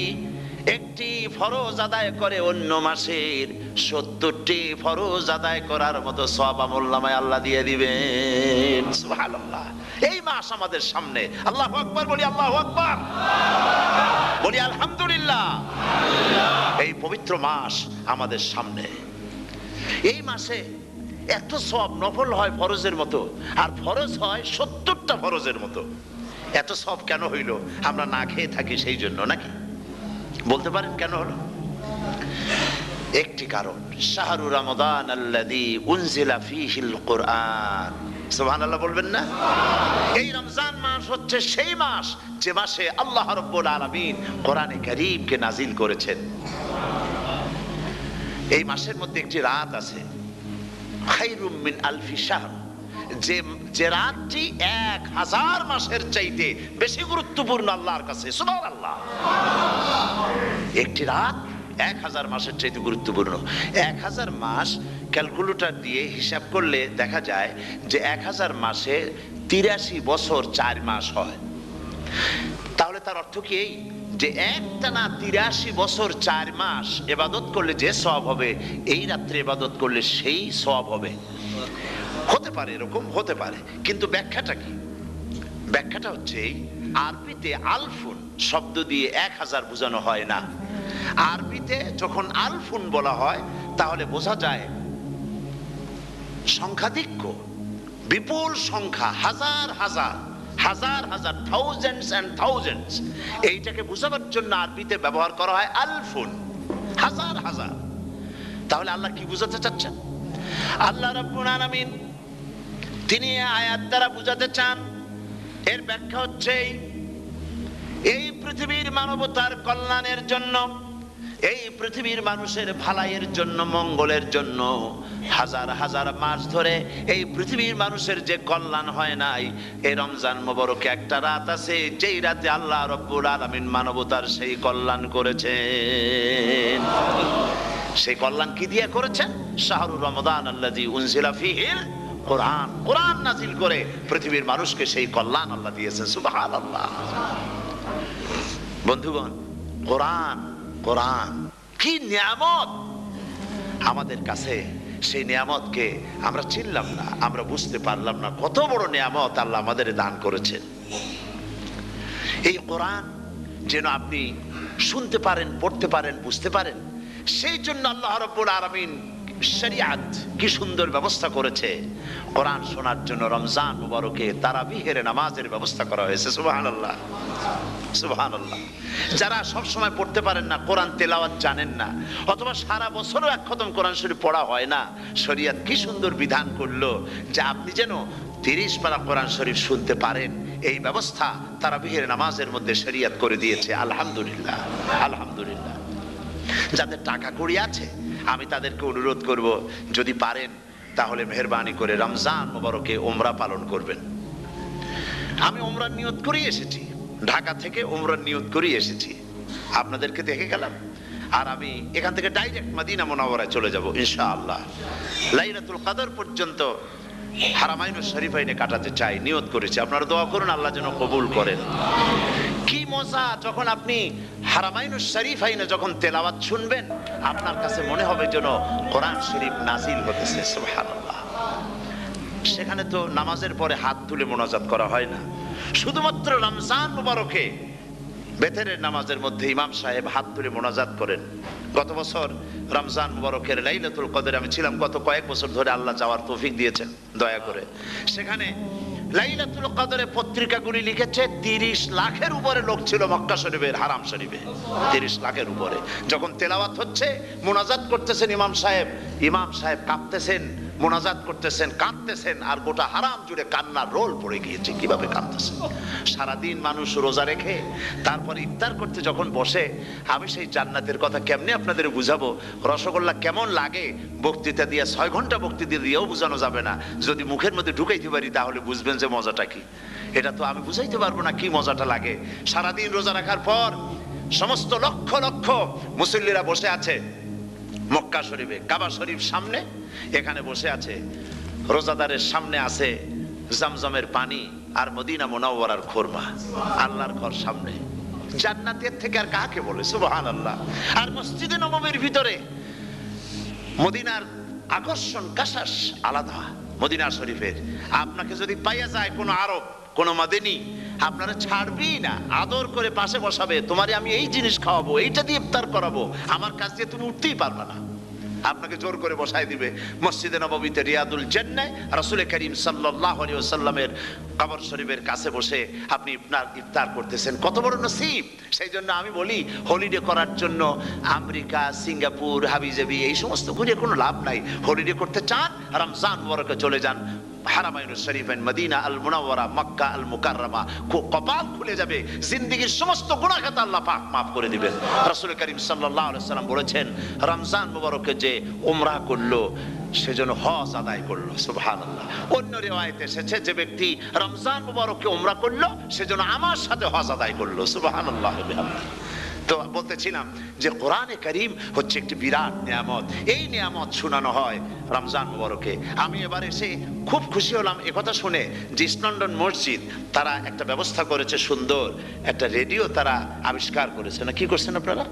একটি ফরজ আদায় করে, অন্য মাসের 70টি ফরজ আদায় করার মতো সওয়াব আমল নামায় আল্লাহ দিয়ে দিবেন। সুবহানাল্লাহ। এই মাস আমাদের সামনে, আল্লাহু আকবার বলি, আল্লাহু আকবার বলি, আলহামদুলিল্লাহ। এই পবিত্র মাস আমাদের সামনে। এই মাসে এত সওয়াব, নফল হয় ফরজের মতো, আর ফরজ হয় 70টা ফরজের মতো। এত সওয়াব কেন হইল? আমরা না খেয়ে থাকি সেই জন্য নাকি? বলতে পারেন কেন হলো? একটি কারণ, শাহরু রমাদান আল্লাযী উনজিলা ফীহিল কুরআন। সুবহানাল্লাহ বলবেন না? এই রমজান মাস হচ্ছে সেই মাস যে মাসে আল্লাহ রাব্বুল আলামিন কোরআনে কারীমকে নাজিল করেছেন। এই মাসের মধ্যে একটি রাত আছে, খায়রুম মিন আলফি শাহর, যে রাতটি 1000 মাসের চাইতে বেশি গুরুত্বপূর্ণ আল্লাহর কাছে। সুবহানাল্লাহ। একটি রাত 1000 মাসের চাইতে গুরুত্বপূর্ণ। 1000 মাস ক্যালকুলেটর দিয়ে হিসাব করলে দেখা যায় যে 1000 মাসে 83 বছর 4 মাস হয়। তাহলে তার অর্থ কি এই যে একটানা 83 বছর 4 মাস ইবাদত করলে যে সওয়াব হবে, এই রাত্রে ইবাদত করলে সেই সওয়াব হবে? হতে পারে, এরকম হতে পারে, কিন্তু ব্যাখ্যাটা কি? ব্যাখ্যাটা হচ্ছে আরবিতে আলফুন শব্দ দিয়ে 1000 বোঝানো হয় না। আরবিতে যখন আলফুন বলা হয় তাহলে বোঝা যায় সংখ্যাধিক্য, বিপুল সংখ্যা, হাজার হাজার হাজার হাজার, থাউজেন্ডস এন্ড থাউজেন্ডস, এইটাকে বোঝাবার জন্য আরবিতে ব্যবহার করা হয় আলফুন, হাজার হাজার। তাহলে আল্লাহ কি বুঝাতে চাচ্ছেন? আল্লাহ রাব্বুল আলামিন তিনি আয়াত দ্বারা বুঝাতে চান, এর ব্যাখ্যা হচ্ছে এই পৃথিবীর মানবতার কল্যাণের জন্য, এই পৃথিবীর মানুষের ভালাইয়ের জন্য, মঙ্গলের জন্য হাজার হাজার মাস ধরে এই পৃথিবীর মানুষের যে কল্যাণ হয় নাই, এই রমজান মোবারকে একটা রাত আছে যেই রাতে আল্লাহ রাব্বুল আলামিন মানবতার সেই কল্যাণ করেছেন। সেই কল্যাণ কি দিয়ে করেছেন? শাহরুর রমাদান আল্লাযী উনজিলা ফীহিল কোরআন, কোরআন নাজিল করে পৃথিবীর মানুষকে সেই কল্যাণ আল্লাহ দিয়েছেন। সুবহানাল্লাহ। বন্ধুগণ, কোরআন, কোরআন কি নিয়ামত আমাদের কাছে! সেই নিয়ামতকে আমরা চিনলাম না, আমরা বুঝতে পারলাম না কত বড় নিয়ামত আল্লাহ আমাদের দান করেছেন। এই কোরআন যেন আপনি শুনতে পারেন, পড়তে পারেন, বুঝতে পারেন, সেই জন্য আল্লাহ রাব্বুল আলামিন শরিয়াত কি সুন্দর ব্যবস্থা করেছে। কোরআন শোনার জন্য রমজান মুবারকে তারাবিহের নামাজের ব্যবস্থা করা হয়েছে। সুবহানাল্লাহ, সুবহানাল্লাহ। যারা সব সময় পড়তে পারেন না, কোরআন তেলাওয়াত জানেন না, অথবা সারা বছরও এক খতম কোরআন শরীফ পড়া হয় না, শরিয়াত কি সুন্দর বিধান করলো যে আপনি যেন 30 পারা কোরআন শরীফ শুনতে পারেন। এই ব্যবস্থা তারাবিহের নামাজের মধ্যে শরিয়াত করে দিয়েছে। আলহামদুলিল্লাহ, আলহামদুলিল্লাহ। যাদের টাকা কড়ি আছে আমি তাদেরকে অনুরোধ করব, যদি পারেন তাহলে মেহেরবানি করে রমজান মুবারকে উমরা পালন করবেন। আমি উমরার নিয়ত করে এসেছি, ঢাকা থেকে উমরার নিয়ত করে এসেছি, আপনাদেরকে দেখে গেলাম। আর আমি এখান থেকে ডাইরেক্ট মদিনা মুনাওয়ারায় চলে যাব ইনশাআল্লাহ। লাইলাতুল কদর পর্যন্ত হারামাইনুশ শরীফাইনে কাটাতে চাই, নিয়ত করেছি। আপনারা দোয়া করুন আল্লাহ যেন কবুল করেন। কি মজা যখন আপনি হারামাইনুশ শরীফাইনে যখন তেলাওয়াত শুনবেন, আপনার কাছে মনে হবে যেন কোরআন শরীফ নাজিল হতেছে। সুবহানাল্লাহ। সেখানে তো নামাজের পরে হাত তুলে মোনাজাত করা হয় না, শুধুমাত্র রমজান মুবারকে বেতেরের নামাজের মধ্যে ইমাম সাহেব হাত তুলে মোনাজাত করেন। গত বছর রমজান মুবারকের লাইলাতুল কদরে আমি ছিলাম, গত কয়েক বছর ধরে আল্লাহ যাওয়ার তৌফিক দিয়েছেন দয়া করে। সেখানে লাইলাতুল কদরে পত্রিকাগুলি লিখেছে 30 লাখের উপরে লোক ছিল মক্কা শরীফের, হারাম শরীফে 30 লাখের উপরে। যখন তেলাওয়াত হচ্ছে, মোনাজাত করতেছেন ইমাম সাহেব কাঁপতেছেন, মোনাজাত করতেছেন, কাঁদতেছেন, আর গোটা হারাম জুড়ে কান্নার রোল পড়ে গিয়েছে। কিভাবে কাঁদতেছেন! সারাদিন মানুষ রোজা রেখে তারপর ইফতার করতে যখন বসে, আমি সেই জান্নাতের কথা কেমনে আপনাদের বুঝাবো? রসগোল্লা কেমন লাগে বক্তৃতা দিয়ে 6 ঘন্টা বক্তৃতা দিয়েও বোঝানো যাবে না। যদি মুখের মধ্যে ঢুকাইতে পারি তাহলে বুঝবেন যে মজাটা কি। এটা তো আমি বুঝাইতে পারবো না কি মজাটা লাগে। সারাদিন রোজা রাখার পর সমস্ত লক্ষ লক্ষ মুসল্লিরা বসে আছে মক্কা শরীফে, কাবা শরীফ সামনে, এখানে বসে আছে। রোজাদারের সামনে আছে জমজমের পানি আর মদিনা মুনাওয়ারার খুরমা। আল্লাহর ঘর সামনে, জান্নাতের থেকে আর কাকে বলে! সুবহানাল্লাহ। আর মসজিদে নববীর ভিতরে মদিনার আকর্ষণ কাশাস আলাদা। মদিনা শরীফের আপনাকে যদি পাইয়া যায় কোনো আরব, কোনো মাদানী, আপনারা ছাড়বি না, আদর করে পাশে বসাবে, তোমারে আমি এই জিনিস খাওয়াবো, এইটা দিয়ে ইফতার করাবো, আমার কাছ দিয়ে তুমি উঠতেই পারবে না, আপনাকে জোর করে বসায় দিবে। মসজিদে নববীতে রিয়াদুল জান্নাহ রাসূল করিম সাল্লাল্লাহু আলাইহি ওয়াসাল্লামের কবর শরীফের কাছে বসে আপনি ইফতার করতেছেন, কত বড় নসিব! সেই জন্য আমি বলি, হলিডে করার জন্য আমেরিকা, সিঙ্গাপুর, হাবিজাবি এই সমস্ত ঘুরে কোনো লাভ নাই। হলিডে করতে চান, রমজান মুবারকে চলে যান হারামাইনুশ শরীফাইন, মদিনা আল মুনাওয়ারা, মক্কা আল মুকাররমা। কপাল খুলে যাবে, জিন্দেগীর সমস্ত গুনাহ খাতা আল্লাহ পাক মাফ করে দিবেন। রাসূল করিম সাল্লাল্লাহু আলাইহি ওয়াসাল্লাম বলেছেন, রমজান মুবারকে যে উমরা করলো সেজন্য হজ আদায় করলো। সুবহানাল্লাহ। অন্য রিওয়ায়াতে এসেছে, যে ব্যক্তি রমজান মুবারকে উমরা করলো সেজন্য আমার সাথে হজ আদায় করলো। সুবহানাল্লাহ। তো বলতেছিলাম যে কোরআনে কারীম হচ্ছে একটি বিরাট নিয়ামত। এই নিয়ামত শোনানো হয় রমজান মুবারকে। আমি এবার এসে খুব খুশি হলাম একথা শুনে যে ইস্ট লন্ডন মসজিদ তারা একটা ব্যবস্থা করেছে, সুন্দর একটা রেডিও তারা আবিষ্কার করেছে। না কি করছেন আপনারা?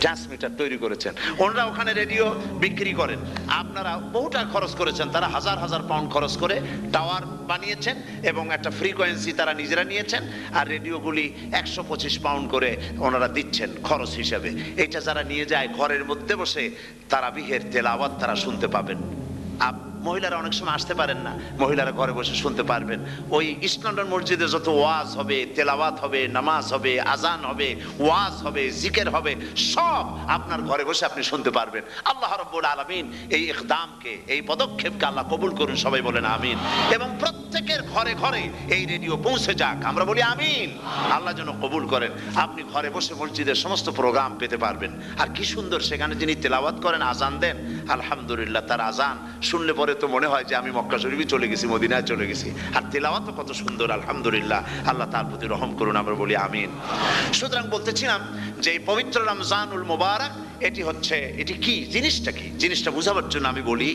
ট্রান্সমিটার তৈরি করেছেন, ওনারা ওখানে রেডিও বিক্রি করেন, আপনারা বহু টাকা খরচ করেছেন, তারা হাজার হাজার পাউন্ড খরচ করে টাওয়ার বানিয়েছেন এবং একটা ফ্রিকোয়েন্সি তারা নিজেরা নিয়েছেন, আর রেডিওগুলি 125 পাউন্ড করে ওনারা দিচ্ছেন খরচ হিসাবে। এটা যারা নিয়ে যায় ঘরের মধ্যে বসে তারাবিহের তেলাওয়াত তারা শুনতে পাবেন। মহিলারা অনেক সময় আসতে পারেন না, মহিলারা ঘরে বসে শুনতে পারবেন। ওই ইস্ট লন্ডন মসজিদে যত ওয়াজ হবে, তেলাওয়াত হবে, নামাজ হবে, আজান হবে, ওয়াজ হবে, জিকির হবে, সব আপনার ঘরে বসে আপনি শুনতে পারবেন। আল্লাহ রাব্বুল আলামিন এই ইকদামকে, এই পদক্ষেপকে আল্লাহ কবুল করুন, সবাই বলেন আমিন। এবং প্রত্যেকের ঘরে ঘরে এই রেডিও পৌঁছে যাক, আমরা বলি আমিন। আল্লাহ যেন কবুল করেন। আপনি ঘরে বসে মসজিদের সমস্ত প্রোগ্রাম পেতে পারবেন। আর কি সুন্দর সেখানে যিনি তেলাওয়াত করেন, আজান দেন, আলহামদুলিল্লাহ, তার আজান শুনলে পরে তো মনে হয় যে আমি মক্কা শরীফে চলে গেছি, মদিনায় চলে গেছি। আর তেলাওয়াত তো কত সুন্দর, আলহামদুলিল্লাহ। আল্লাহ তার প্রতি রহম করুন, আমরা বলি আমিন। সুতরাং বলতেছিলাম যে এই পবিত্র রমজানুল মুবারক এটি কি, জিনিসটা কি, জিনিসটা বোঝাবার জন্য আমি বলি,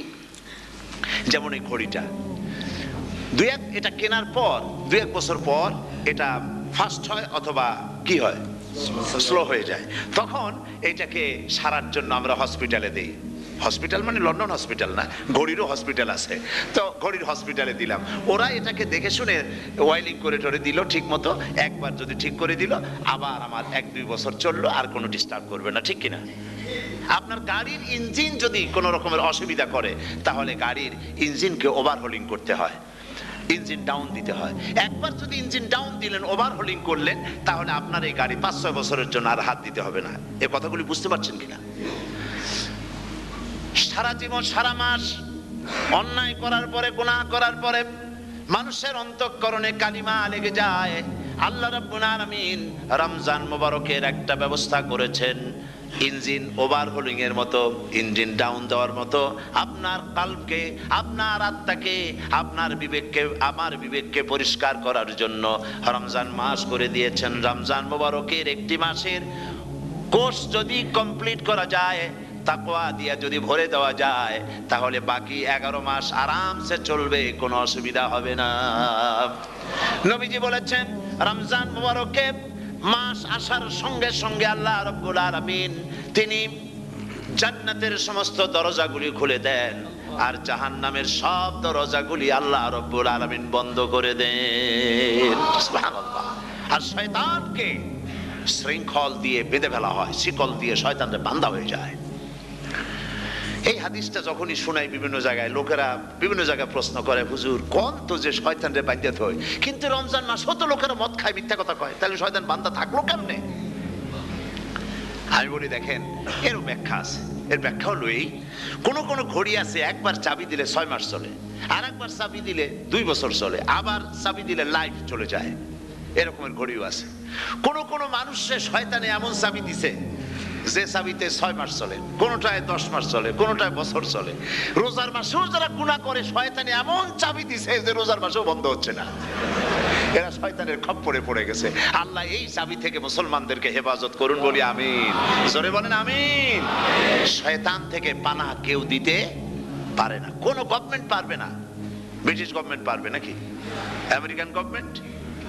যেমন এই ঘড়িটা এটা কেনার পর 2-1 বছর পর এটা ফাস্ট হয় অথবা কি হয়, স্লো হয়ে যায়। তখন এটাকে সারার জন্য আমরা হসপিটালে দেই। হসপিটাল মানে লন্ডন হসপিটাল না, ঘড়িরও হসপিটাল আছে, তো ঘড়ির হসপিটালে দিলাম। ওরা এটাকে দেখে শুনে ওয়াইলিং করে টরে দিল ঠিক মতো। একবার যদি ঠিক করে দিল, আবার আমার 1-2 বছর চললো, আর কোনো ডিস্টার্ব করবে না, ঠিক কিনা? আপনার গাড়ির ইঞ্জিন যদি কোনো রকমের অসুবিধা করে, তাহলে গাড়ির ইঞ্জিনকে ওভারহোলিং করতে হয়, ইঞ্জিন ডাউন দিতে হয়। একবার যদি ইঞ্জিন ডাউন দিলেন, ওভারহোলিং করলেন, তাহলে আপনার এই গাড়ি 5-6 বছরের জন্য আর হাত দিতে হবে না। এ কথাগুলি বুঝতে পারছেন কিনা? সারা জীবন, সারা মাস অন্যায় করার পরে, গুনাহ করার পরে মানুষের অন্তঃকরণে কালিমা লেগে যায়। আল্লাহ রাব্বুল আলামিন রমজান মুবারকের একটা ব্যবস্থা করেছেন, ইঞ্জিন ওভারহোলিং এর মতো, ইঞ্জিন ডাউন দেওয়ার মতো। আপনার কলবকে, আপনার আত্মাকে, আপনার বিবেককে, আমার বিবেককে পরিষ্কার করার জন্য রমজান মাস করে দিয়েছেন। রমজান মুবারকের একটি মাসের কোর্স যদি কমপ্লিট করা যায়, তাকওয়া দিয়া যদি ভরে দেওয়া যায়, তাহলে বাকি 11 মাস আরামসে চলবে, কোনো অসুবিধা হবে না। নবীজি বলেছেন, রমজান মুবারকের মাস আসার সঙ্গে সঙ্গে আল্লাহ রাব্বুল আলামিন তিনি জান্নাতের সমস্ত দরজাগুলি খুলে দেন, আর জাহান্নামের সব দরজাগুলি আল্লাহ রাব্বুল আলামিন বন্ধ করে দেন। সুবহানাল্লাহ। আর শয়তানকে শৃঙ্খল দিয়ে বেঁধে ফেলা হয়, শিকল দিয়ে শয়তানরা বাঁধা হয়ে যায়। এই হাদিসটা যখনই শোনাই বিভিন্ন জায়গায়, লোকেরা বিভিন্ন জায়গায় প্রশ্ন করে, হুজুর কোন তো যে শয়তানরে বাঁধতে হয়, কিন্তু রমজান মাস হতো লোকেরা মদ খায়, মিথ্যা কথা কয়, তাহলে শয়তান বান্ধা থাকলো কেমনে? আমি বলি, দেখেন, এর ব্যাখ্যা আছে। এর ব্যাখ্যা হলো এই, কোন কোন ঘড়ি আছে একবার চাবি দিলে 6 মাস চলে, আর একবার চাবি দিলে 2 বছর চলে, আবার চাবি দিলে লাইফ চলে যায়। এরকমের ঘড়িও আছে। কোন কোন মানুষের শয়তানে এমন চাবি দিছে যে চাবিতে 6 মাস চলে, কোনটায় 10 মাস চলে, কোনটায় বছর চলে। রোজার মাসেও যারা গুনাহ করে, শয়তানে এমন চাবি দিছে যে রোজার মাসেও বন্ধ হচ্ছে না। এরা শয়তানের খপ্পরে পড়ে গেছে। আল্লাহ এই চাবি থেকে মুসলমানদেরকে হেফাজত করুন, বলি আমিন। জোরে বলেন আমিন। শয়তান থেকে পানাহ কেউ দিতে পারে না, কোন গভর্নমেন্ট পারবে না। ব্রিটিশ গভর্নমেন্ট পারবে নাকি? American government?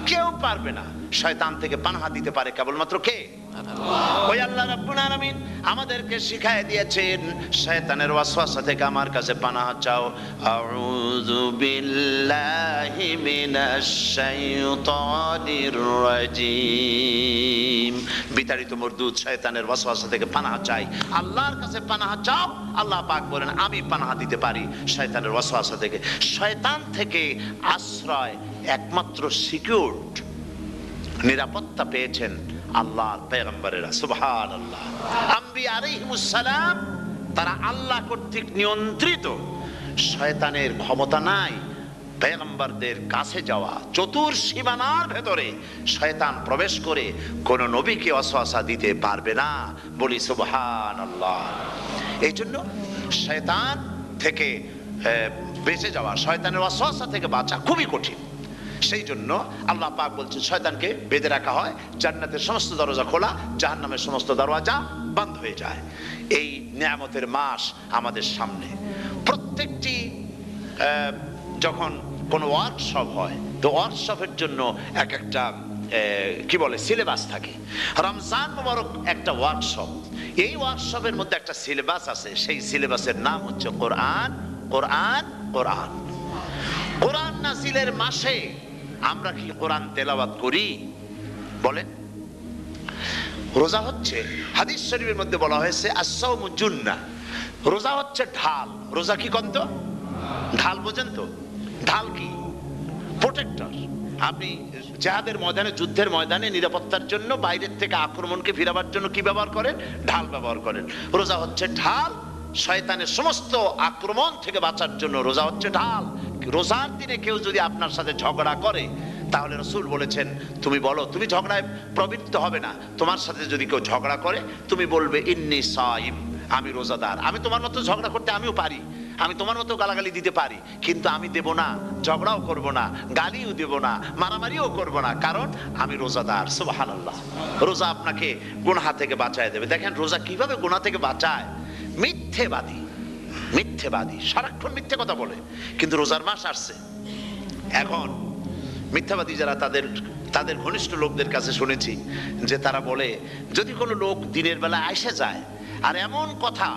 কেউ পারবে না। শয়তান থেকে পানাহ দিতে পারে কেবলমাত্র কে? ওই আল্লাহ রাব্বুল আলামিন আমাদেরকে শিখায় দিয়েছেন, শয়তানের ওয়াসওয়াসা থেকে আমার কাছে পানাহ চাও। আউযু বিল্লাহি মিনাশ শাইতানির রাজিম। বিতাড়িত মরদুদ শয়তানের ওয়াসওয়াসা থেকে পানাহ চাই, আল্লাহর কাছে পানাহ চাও। আল্লাহ পাক বলেন, আমি পানাহ দিতে পারি শয়তানের ওয়াসওয়াসা থেকে। শয়তান থেকে আশ্রয় একমাত্র সিকিউরড, নিরাপত্তা পেয়েছেন আল্লাহর পয়গম্বরেরা। সুবহানাল্লাহ। আম্বিয়া আলাইহিমুস সালাম, তারা আল্লাহ কর্তৃক নিয়ন্ত্রিত। শয়তানের ক্ষমতা নাই পয়গম্বরদের কাছে যাওয়া। চতুর্সীমানার ভেতরে শয়তান প্রবেশ করে কোন নবীকে ওয়াসওয়াসা দিতে পারবে না, বলি সুবহানাল্লাহ। এই জন্য শয়তান থেকে বেঁচে যাওয়া, শয়তানের ওয়াসওয়াসা থেকে বাঁচা খুবই কঠিন। সেই জন্য আল্লাহ পাক বলছেন, শয়তানকে বেঁধে রাখা হয়, জান্নাতের সমস্ত দরজা খোলা, জাহান্নামের সমস্ত দরজা বন্ধ হয়ে যায়। এই নিয়ামতের মাস আমাদের সামনে। প্রত্যেকটি যখন কোনো ওয়ার্কশপ হয়, তো ওয়ার্কশপের জন্য এক একটা কি বলে সিলেবাস থাকে। রমজান মুবারক একটা ওয়ার্কশপ। এই ওয়ার্কশপের মধ্যে একটা সিলেবাস আছে, সেই সিলেবাসের নাম হচ্ছে কোরআন। কোরআন কোরআন কোরআন নাজিলের মাসে আমরা কি কোরআন তেলাওয়াত করি বলেন? রোজা হচ্ছে, হাদিস শরীফের মধ্যে বলা হয়েছে আস-সাওমু জুন্নাহ, রোজা হচ্ছে ঢাল। রোজা কি কন্ত? ঢাল বোঝেন তো? ঢাল কি? প্রোটেক্টর। আপনি জিহাদের ময়দানে, যুদ্ধের ময়দানে নিরাপত্তার জন্য, বাইরের থেকে আক্রমণকে ফিরাবার জন্য কি ব্যবহার করেন? ঢাল ব্যবহার করেন। রোজা হচ্ছে ঢাল, শয়তানের সমস্ত আক্রমণ থেকে বাঁচার জন্য রোজা হচ্ছে ঢাল। রোজার দিনে কেউ যদি আপনার সাথে ঝগড়া করে, তাহলে রাসূল বলেছেন তুমি বলো, তুমি ঝগড়ায় প্রবৃত্ত হবে না। তোমার সাথে যদি কেউ ঝগড়া করে, তুমি বলবে ইন্নী সাইম, আমি রোজাদার। আমি তোমার মতো ঝগড়া করতে আমিও পারি, আমি তোমার মতো গালাগালি দিতে পারি, কিন্তু আমি দেব না, ঝগড়াও করব না, গালিও দেব না, মারামারিও করব না, কারণ আমি রোজাদার। সুবহানাল্লাহ। রোজা আপনাকে গুনাহ থেকে বাঁচায় দেবে। দেখেন রোজা কিভাবে গুনাহ থেকে বাঁচায়। মিথ্যেবাদী, মিথ্যেবাদী সারাক্ষণ মিথ্যে কথা বলে, কিন্তু রোজার মাস আসছে, এখন মিথ্যাবাদী যারা, তাদের ঘনিষ্ঠ লোকদের কাছে শুনেছি যে তারা বলে, যদি কোনো লোক দিনের বেলা এসে যায় আর এমন কথা,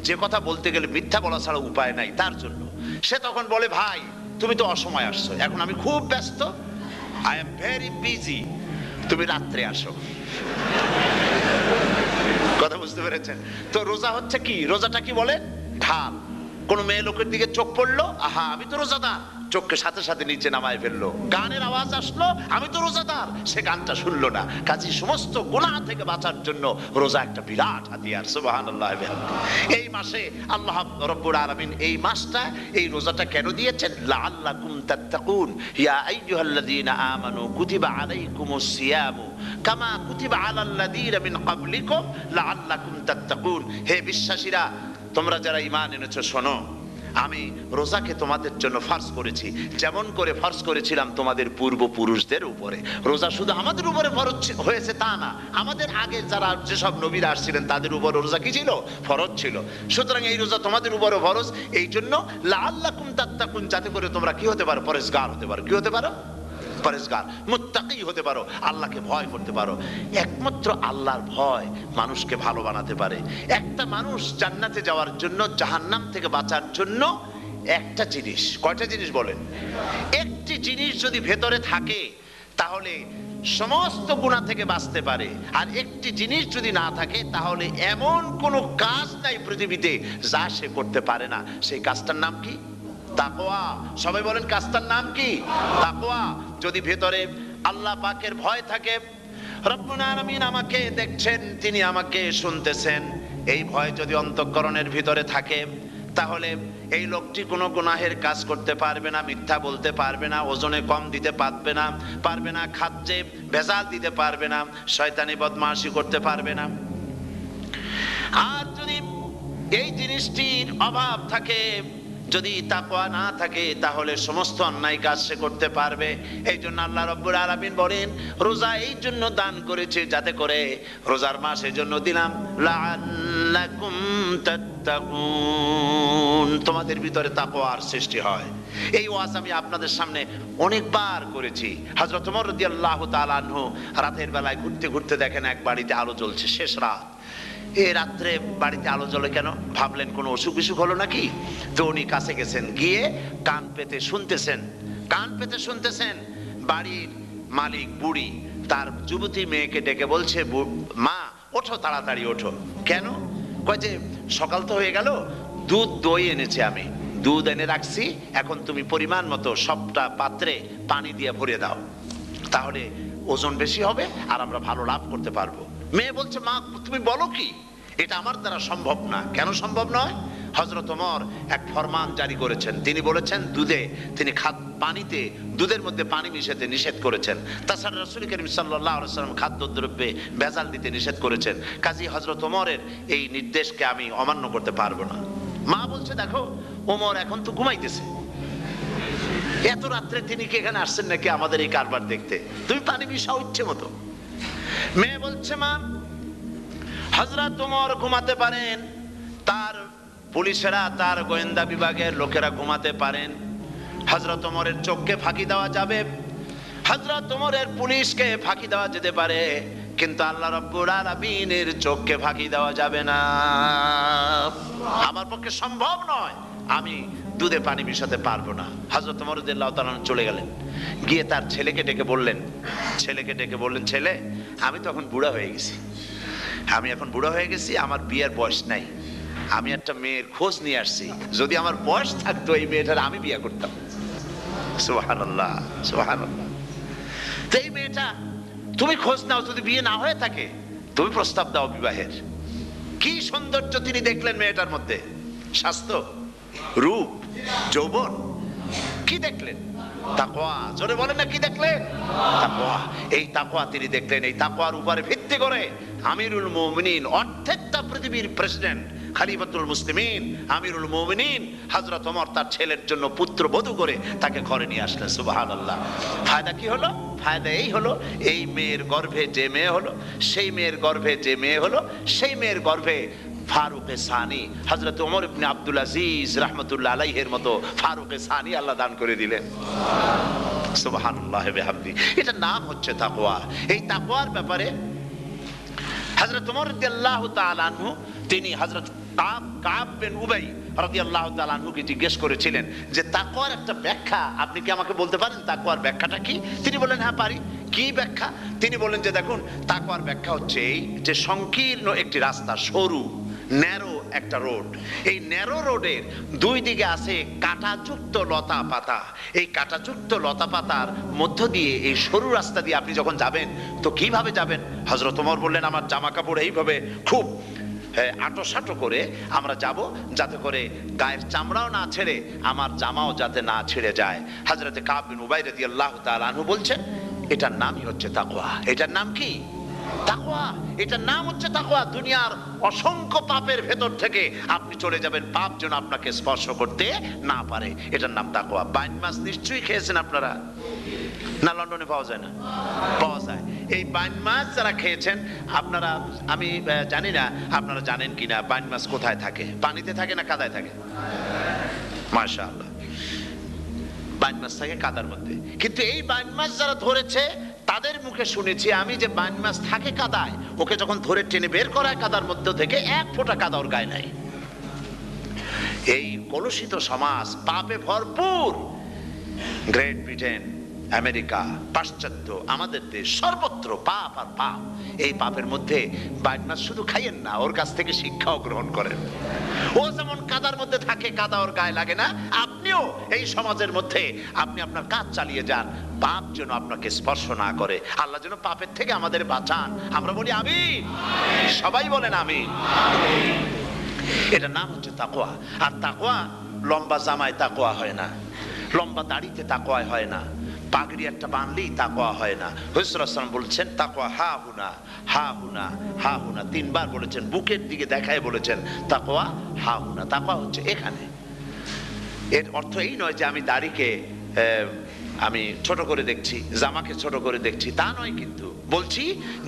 যে কথা বলতে গেলে মিথ্যা বলা ছাড়া উপায় নাই তার জন্য, সে তখন বলে ভাই তুমি তো অসময় আসছো, এখন আমি খুব ব্যস্ত, আই এম ভেরি বিজি, তুমি রাত্রে আসো। কথা বুঝতে পেরেছেন তো? রোজা হচ্ছে কি? রোজাটা কি বলে? ঢাল। কোন মেয়ে লোকের দিকে চোখ পড়লো, আহা আমি তো রোজাদার, চোখকে সাথে সাথে নিচে নামায় ফেললো। গানের আওয়াজ আসলো, আমি তো রোজাদার, সে গানটা শুনলো না। কাজী সমস্ত গুনাহ থেকে বাঁচার জন্য রোজা একটা বিরাট হাতিয়ার। সুবহানাল্লাহ। এই মাসে আল্লাহ রাব্বুল আলামিন এই মাসটা, এই রোজাটা কেন দিয়েছেন? লাআল্লাকুম তাত্তাকুন, ইয়া আইয়ুহাল্লাযীনা আমানু কুতিবা আলাইকুমুস সিয়ামু কামা কুতিবা আলাল্লাযীনা মিন ক্বাবলিকুম লাআল্লাকুম তাত্তাকুন। হে বিশ্বাসীরা, তোমরা যারা ঈমান এনেছো, শোনো, আমি রোজাকে তোমাদের জন্য ফরজ করেছি, যেমন করে ফরজ করেছিলাম তোমাদের পূর্বপুরুষদের উপরে। রোজা শুধু আমাদের উপরে ফরজ হয়েছে তা না, আমাদের আগে যারা যেসব নবীরা আসছিলেন তাদের উপর রোজা কি ছিল? ফরজ ছিল। সুতরাং এই রোজা তোমাদের উপরে ফরজ, এই জন্য লাআল্লাকুম তাত্তাকুন, যাতে করে তোমরা কি হতে পারো? পরেজগার হতে পারো। কি হতে পারো? পরেজগার, মুত্তাকি হতে পারো, আল্লাহকে ভয় করতে পারো। একমাত্র আল্লাহর ভয় মানুষকে ভালো বানাতে পারে। একটা মানুষ জান্নাতে যাওয়ার জন্য, জাহান্নাম থেকে বাঁচার জন্য একটা জিনিস, কয়টা জিনিস বলেন? একটি জিনিস যদি ভেতরে থাকে তাহলে সমস্ত গুনাহ থেকে বাঁচতে পারে। আর একটি জিনিস যদি না থাকে তাহলে এমন কোনো কাজ নাই পৃথিবীতে যা সে করতে পারে না। সেই কাজটার নাম কি? তাকওয়া। সবাই বলেন কাজটার নাম কি? তাকওয়া। যদি ভেতরে আল্লাহ পাকের ভয় থাকে, রব্বুল আলামিন আমাকে দেখছেন, তিনি আমাকে শুনতেছেন, এই ভয় যদি অন্তঃকরণের ভিতরে থাকে, তাহলে এই লোকটি কোনো গুনাহের কাজ করতে পারবে না, মিথ্যা বলতে পারবে না, ওজনে কম দিতে পারবে না, খাদ্যে ভেজাল দিতে পারবে না, শয়তানি বদমাশি করতে পারবে না। আর যদি এই জিনিসটির অভাব থাকে, যদি তাকওয়া না থাকে, তাহলে সমস্ত অন্যায় কাজ সে করতে পারবে। এই জন্য আল্লাহ রাব্বুল আলামিন বলেন, রোজা এই জন্য দান করেছে যাতে করে, রোজার মাস এই জন্য দিলাম, লাআল্লাকুম তাত্তাকুন, তোমাদের ভিতরে তাকওয়ার সৃষ্টি হয়। এই ওয়াজ আমি আপনাদের সামনে অনেকবার করেছি। হযরত ওমর রাদিয়াল্লাহু তাআলা আনহু রাতের বেলায় ঘুরতে ঘুরতে দেখেন এক বাড়িতে আলো জ্বলছে, শেষ রাত। এই রাত্রে বাড়িতে আলো জ্বলে কেন? ভাবলেন কোনো অসুখ বিসুখ হলো নাকি। তো উনি কাছে গেছেন, গিয়ে কান পেতে শুনতেছেন। বাড়ির মালিক বুড়ি তার যুবতী মেয়েকে ডেকে বলছে, মা ওঠো, তাড়াতাড়ি ওঠো। কেন? কয় যে সকাল তো হয়ে গেল, দই এনেছি আমি, দুধ এনে রাখছি, এখন তুমি পরিমাণ মতো সবটা পাত্রে পানি দিয়ে ভরে দাও, তাহলে ওজন বেশি হবে আর আমরা ভালো লাভ করতে পারবো। মেয়ে বলছে, মা তুমি বলো কি, এটা আমার দ্বারা সম্ভব না। কেন সম্ভব নয়? হযরত ওমর এক ফরমান জারি করেছেন, তিনি বলেছেন তিনি পানিতে, দুধের মধ্যে পানি মিশাতে নিষেধ করেছেন। তাছাড়া রাসূল করিম সাল্লাল্লাহু আলাইহি ওয়াসাল্লাম খাদ্যদ্রব্যে ভেজাল দিতে নিষেধ করেছেন। কাজী হযরত ওমরের এই নির্দেশকে আমি অমান্য করতে পারবো না। মা বলছে, দেখো ওমর এখন তো ঘুমাইতেছে, এত রাত্রে তিনি কি এখানে আসছেন নাকি আমাদের এই কারবার দেখতে? তুমি পানি মিশাও ইচ্ছে মতো। মেয়ে বলছে, মা হযরত ওমর ঘুমাতে পারেন, তার পুলিশেরা, তার গোয়েন্দা বিভাগের লোকেরা ঘুমাতে পারেন, হযরত ওমরের চোখকে ফাঁকি দেওয়া যাবে, হযরত ওমরের পুলিশকে ফাঁকি দেওয়া যেতে পারে, কিন্তু আল্লাহ রাব্বুল আলামিনের চোখকে ফাঁকি দেওয়া যাবে না। আমার পক্ষে সম্ভব নয়, আমি দুধে পানি মিশাতে পারবো না। হযরত ওমর রাদিয়াল্লাহু তাআলা চলে গেলেন, গিয়ে তার ছেলেকে ডেকে বললেন, ছেলে আমি তো এখন বুড়া হয়ে গেছি, আমার বিয়ের বয়স নাই, আমি একটা মেয়ের খোঁজ নিয়ে আসছি, যদি আমার বয়স থাকতো এই মেয়েটার আমি বিয়ে করতাম। সুবহানাল্লাহ, সুবহানাল্লাহ। তো এই মেয়েটা তুমি খোঁজ নাও, যদি বিয়ে না হয়ে থাকে তুমি প্রস্তাব দাও বিবাহের। কি সৌন্দর্য তিনি দেখলেন মেয়েটার মধ্যে, স্বাস্থ্য, রূপ, যৌবন, কি দেখলেন? তাকওয়া। জোরে বলেন না, কি দেখলেন? তাকওয়া। এই তাকওয়া তিনি দেখলেন। এই তাকওয়ার উপরে ভিত্তি করে আমিরুল মুমিনিন, অর্ধেকটা পৃথিবীর প্রেসিডেন্ট, খলিফাতুল মুসলিমিন, আমিরুল মুমিনিন হযরত ওমর তার ছেলের জন্য পুত্রবধূ করে তাকে ঘরে নিয়ে আসলেন। সুবহানাল্লাহ। ফায়দা কি হলো? ফায়দা এই হলো, এই মেয়ের গর্ভে যে মেয়ে হলো, সেই মেয়ের গর্ভে যে মেয়ে হলো, সেই মেয়ের গর্ভে ফারুকে সানি হযরত ওমর ইবনে আব্দুল আজিজ রাহমাতুল্লাহ আলাইহির মতো ফারুকে সানি আল্লাহ দান করে দিলেন। সুবহানাল্লাহ বিহামদি। এটার নাম হচ্ছে তাকওয়া। এই তাকওয়ার ব্যাপারে হযরত ওমর রাদিয়াল্লাহু তাআলা আনহু তিনি হযরত কাব বিন উবাই রাদিয়াল্লাহু তাআলা আনহুকে জিজ্ঞেস করেছিলেন যে তাকওয়ার একটা ব্যাখ্যা আপনি কি আমাকে বলতে পারেন, তাকওয়ার ব্যাখ্যাটা কি? তিনি বললেন হ্যাঁ পারি। কি ব্যাখ্যা? তিনি বললেন যে দেখুন, তাকওয়ার ব্যাখ্যা হচ্ছে এই যে সংকীর্ণ একটি রাস্তা, সরু ন্যারো একটা রোড, এই ন্যারো রোডের দুই দিকে আছে কাঁটাযুক্ত লতা পাতা। এই কাঁটাযুক্ত লতা পাতার মধ্য দিয়ে এই সরু রাস্তা দিয়ে আপনি যখন যাবেন তো কিভাবে যাবেন? হযরত ওমর বললেন আমার জামা কাপড় এইভাবে খুব আটোসাটো করে আমরা যাব, যাতে করে গায়ের চামড়াও না ছেড়ে আমার জামাও যাতে না ছেড়ে যায়। হযরত কাব বিন উবাই রাদিয়াল্লাহু তাআলা আনহু বলছেন এটার নামই হচ্ছে তাকওয়া। এটার নাম কি? তাকওয়া। এটার নাম হচ্ছে তাকওয়া। দুনিয়ার অসংখ্য পাপের ভেতর থেকে আপনি চলে যাবেন, পাপ যেন আপনাকে স্পর্শ করতে না পারে। এটার নাম তাকওয়া। বাইন মাছ নিশ্চয়ই খেয়েছেন আপনারা, না লন্ডনে পাওয়া যায় না? পাওয়া যায়। এই বাইন মাছ যারা খেয়েছেন আপনারা, আমি জানি না আপনারা জানেন কিনা, বাইন মাছ কোথায় থাকে? পানিতে থাকে না কাদায় থাকে? মাশাআল্লাহ, বাইন মাছ থাকে কাদার মধ্যে। কিন্তু এই বাইন মাছ যারা ধরেছে তাদের মুখে শুনেছি আমি যে বাইন মাছ থাকে কাদায়, ওকে যখন ধরে টেনে বের করা হয় কাদার মধ্যে থেকে এক ফোঁটা কাদা ওর গায়ে নাই। এই কলুষিত সমাজ, পাপে ভরপুর, গ্রেট ব্রিটেন, আমেরিকা, পাশ্চাত্য, আমাদের দেশ, সর্বত্র পাপ আর পাপ। এই পাপের মধ্যে বাইন মাছ শুধু খাইয়েন না, ওর কাছ থেকে শিক্ষাও গ্রহণ করেন। ও যেমন কাদার মধ্যে থাকে, কাদা ওর গায়ে লাগে না, আপনিও এই সমাজের মধ্যে আপনি আপনার কাজ চালিয়ে যান, পাপ যেন আপনাকে স্পর্শ না করে। আল্লাহ যেন পাপের থেকে আমাদের বাঁচান। আমরা বলি আমিন, সবাই বলেন আমিন। এটার নাম হচ্ছে তাকওয়া। আর তাকওয়া লম্বা জামায় তাকওয়া হয় না, লম্বা দাড়িতে তাকওয়া হয় না, পাগড়ি একটা বানলেই তাকওয়া হয় না। রাসূলুল্লাহ সাল্লাল্লাহু আলাইহি ওয়াসাল্লাম বলেছেন তাকওয়া হা হুনা, হা হুনা, হা হুনা, তিনবার বলেছেন, বুকের দিকে দেখায় বলেছেন তাকওয়া হা হুনা। তাকওয়া হচ্ছে এখানে। এর অর্থ এই নয় যে আমি দাড়িকে আমি ছোট করে দেখছি, জামাকে ছোট করে দেখছি, তা নয়। কিন্তু বলছি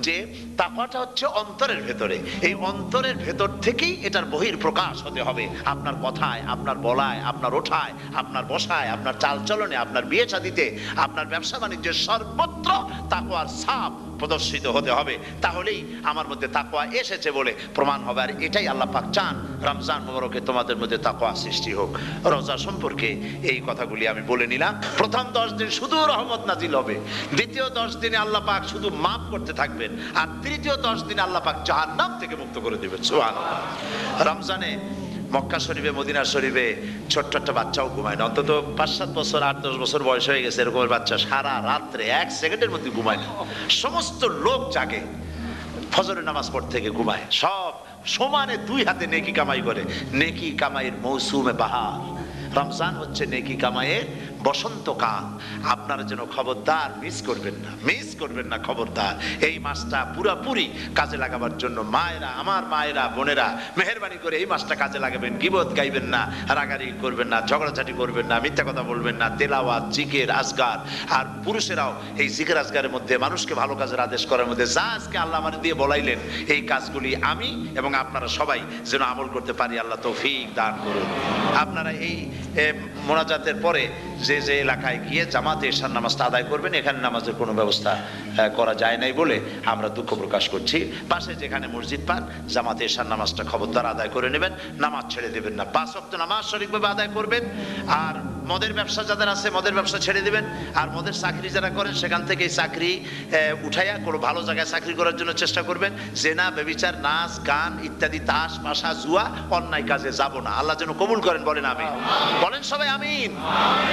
যে তাকওয়াটা হচ্ছে অন্তরের ভেতরে। এই অন্তরের ভেতর থেকেই এটার বহির প্রকাশ হতে হবে। আপনার কথায়, আপনার বলায়, আপনার ওঠায়, আপনার বসায়, আপনার চালচলনে, আপনার বিয়ে শাদীতে, আপনার ব্যবসা বাণিজ্যের সর্বত্র তাকওয়ার ছাপ প্রদর্শিত হতে হবে। তাহলেই আমার মধ্যে তাকওয়া এসেছে বলে প্রমাণ হবে। আর এটাই আল্লাহ পাক চান, রমজান মুবারকে তোমাদের মধ্যে তাকওয়া সৃষ্টি হোক। রোজা সম্পর্কে এই কথাগুলি আমি বলে নিলাম। প্রথম 10 দিন শুধু রহমত নাজিল হবে, দ্বিতীয় 10 দিনে আল্লাহ পাক শুধু মাফ করতে থাকবেন, আর তৃতীয় 10 দিনে আল্লাহ পাক জাহান্নাম থেকে মুক্ত করে দিবেন। সুবহানাল্লাহ। রমজানে মক্কা শরীফে, মদিনা শরীফে ছোট্ট একটা বাচ্চাও ঘুমায় না। অন্তত 5-7 বছর, 8-10 বছর বয়স হয়ে গেছে এরকমের বাচ্চা সারা রাত্রে 1 সেকেন্ডের মধ্যে ঘুমায় না। সমস্ত লোক জাগে, ফজরের নামাজ পড়তে থেকে ঘুমায়, সব সমানে 2 হাতে নেকি কামাই করে। নেকি কামাইয়ের মৌসুমে বাহার। রমজান হচ্ছে নেকি কামাইয়ের বসন্তকাল। আপনারা যেন খবরদার মিস করবেন না, মিস করবেন না, খবরদার। এই মাসটা পুরাপুরি কাজে লাগাবার জন্য মায়েরা, আমার মায়েরা, বোনেরা, মেহেরবানি করে এই মাসটা কাজে লাগাবেন। গীবত গাইবেন না, রাগারাগি করবেন না, ঝগড়াঝাটি করবেন না, মিথ্যা কথা বলবেন না, তেলাওয়াত, জিকির, আজগার। আর পুরুষেরাও এই জিকির আজগারের মধ্যে, মানুষকে ভালো কাজের আদেশ করার মধ্যে যা আজকে আল্লাহ আমার দিয়ে বলাইলেন, এই কাজগুলি আমি এবং আপনারা সবাই যেন আমল করতে পারি। আল্লাহ তৌফিক দান করুন। আপনারা এই মোনাজাতের পরে যে যে এলাকায় গিয়ে জামাতে এশার নামাজটা আদায় করবেন, এখানে নামাজের কোনো ব্যবস্থা করা যায় নাই বলে আমরা দুঃখ প্রকাশ করছি। পাশে যেখানে মসজিদ পান জামাতে এশার নামাজটা খবরদার আদায় করে নেবেন, নামাজ ছেড়ে দেবেন না, 5 ওয়াক্ত নামাজ সঠিকভাবে আদায় করবেন। আর মদের ব্যবসা যাদের আছে মদের ব্যবসা ছেড়ে দিবেন। আর মদের চাকরি যারা করেন সেখান থেকে চাকরি উঠাইয়া কোনো ভালো জায়গায় চাকরি করার জন্য চেষ্টা করবেন। জেনা, ব্যভিচার, নাচ গান ইত্যাদি, তাস পাশা, জুয়া, অন্যায় কাজে যাব না। আল্লাহ যেন কবুল করেন, বলেন আমিন। বলেন সবাই আমিন।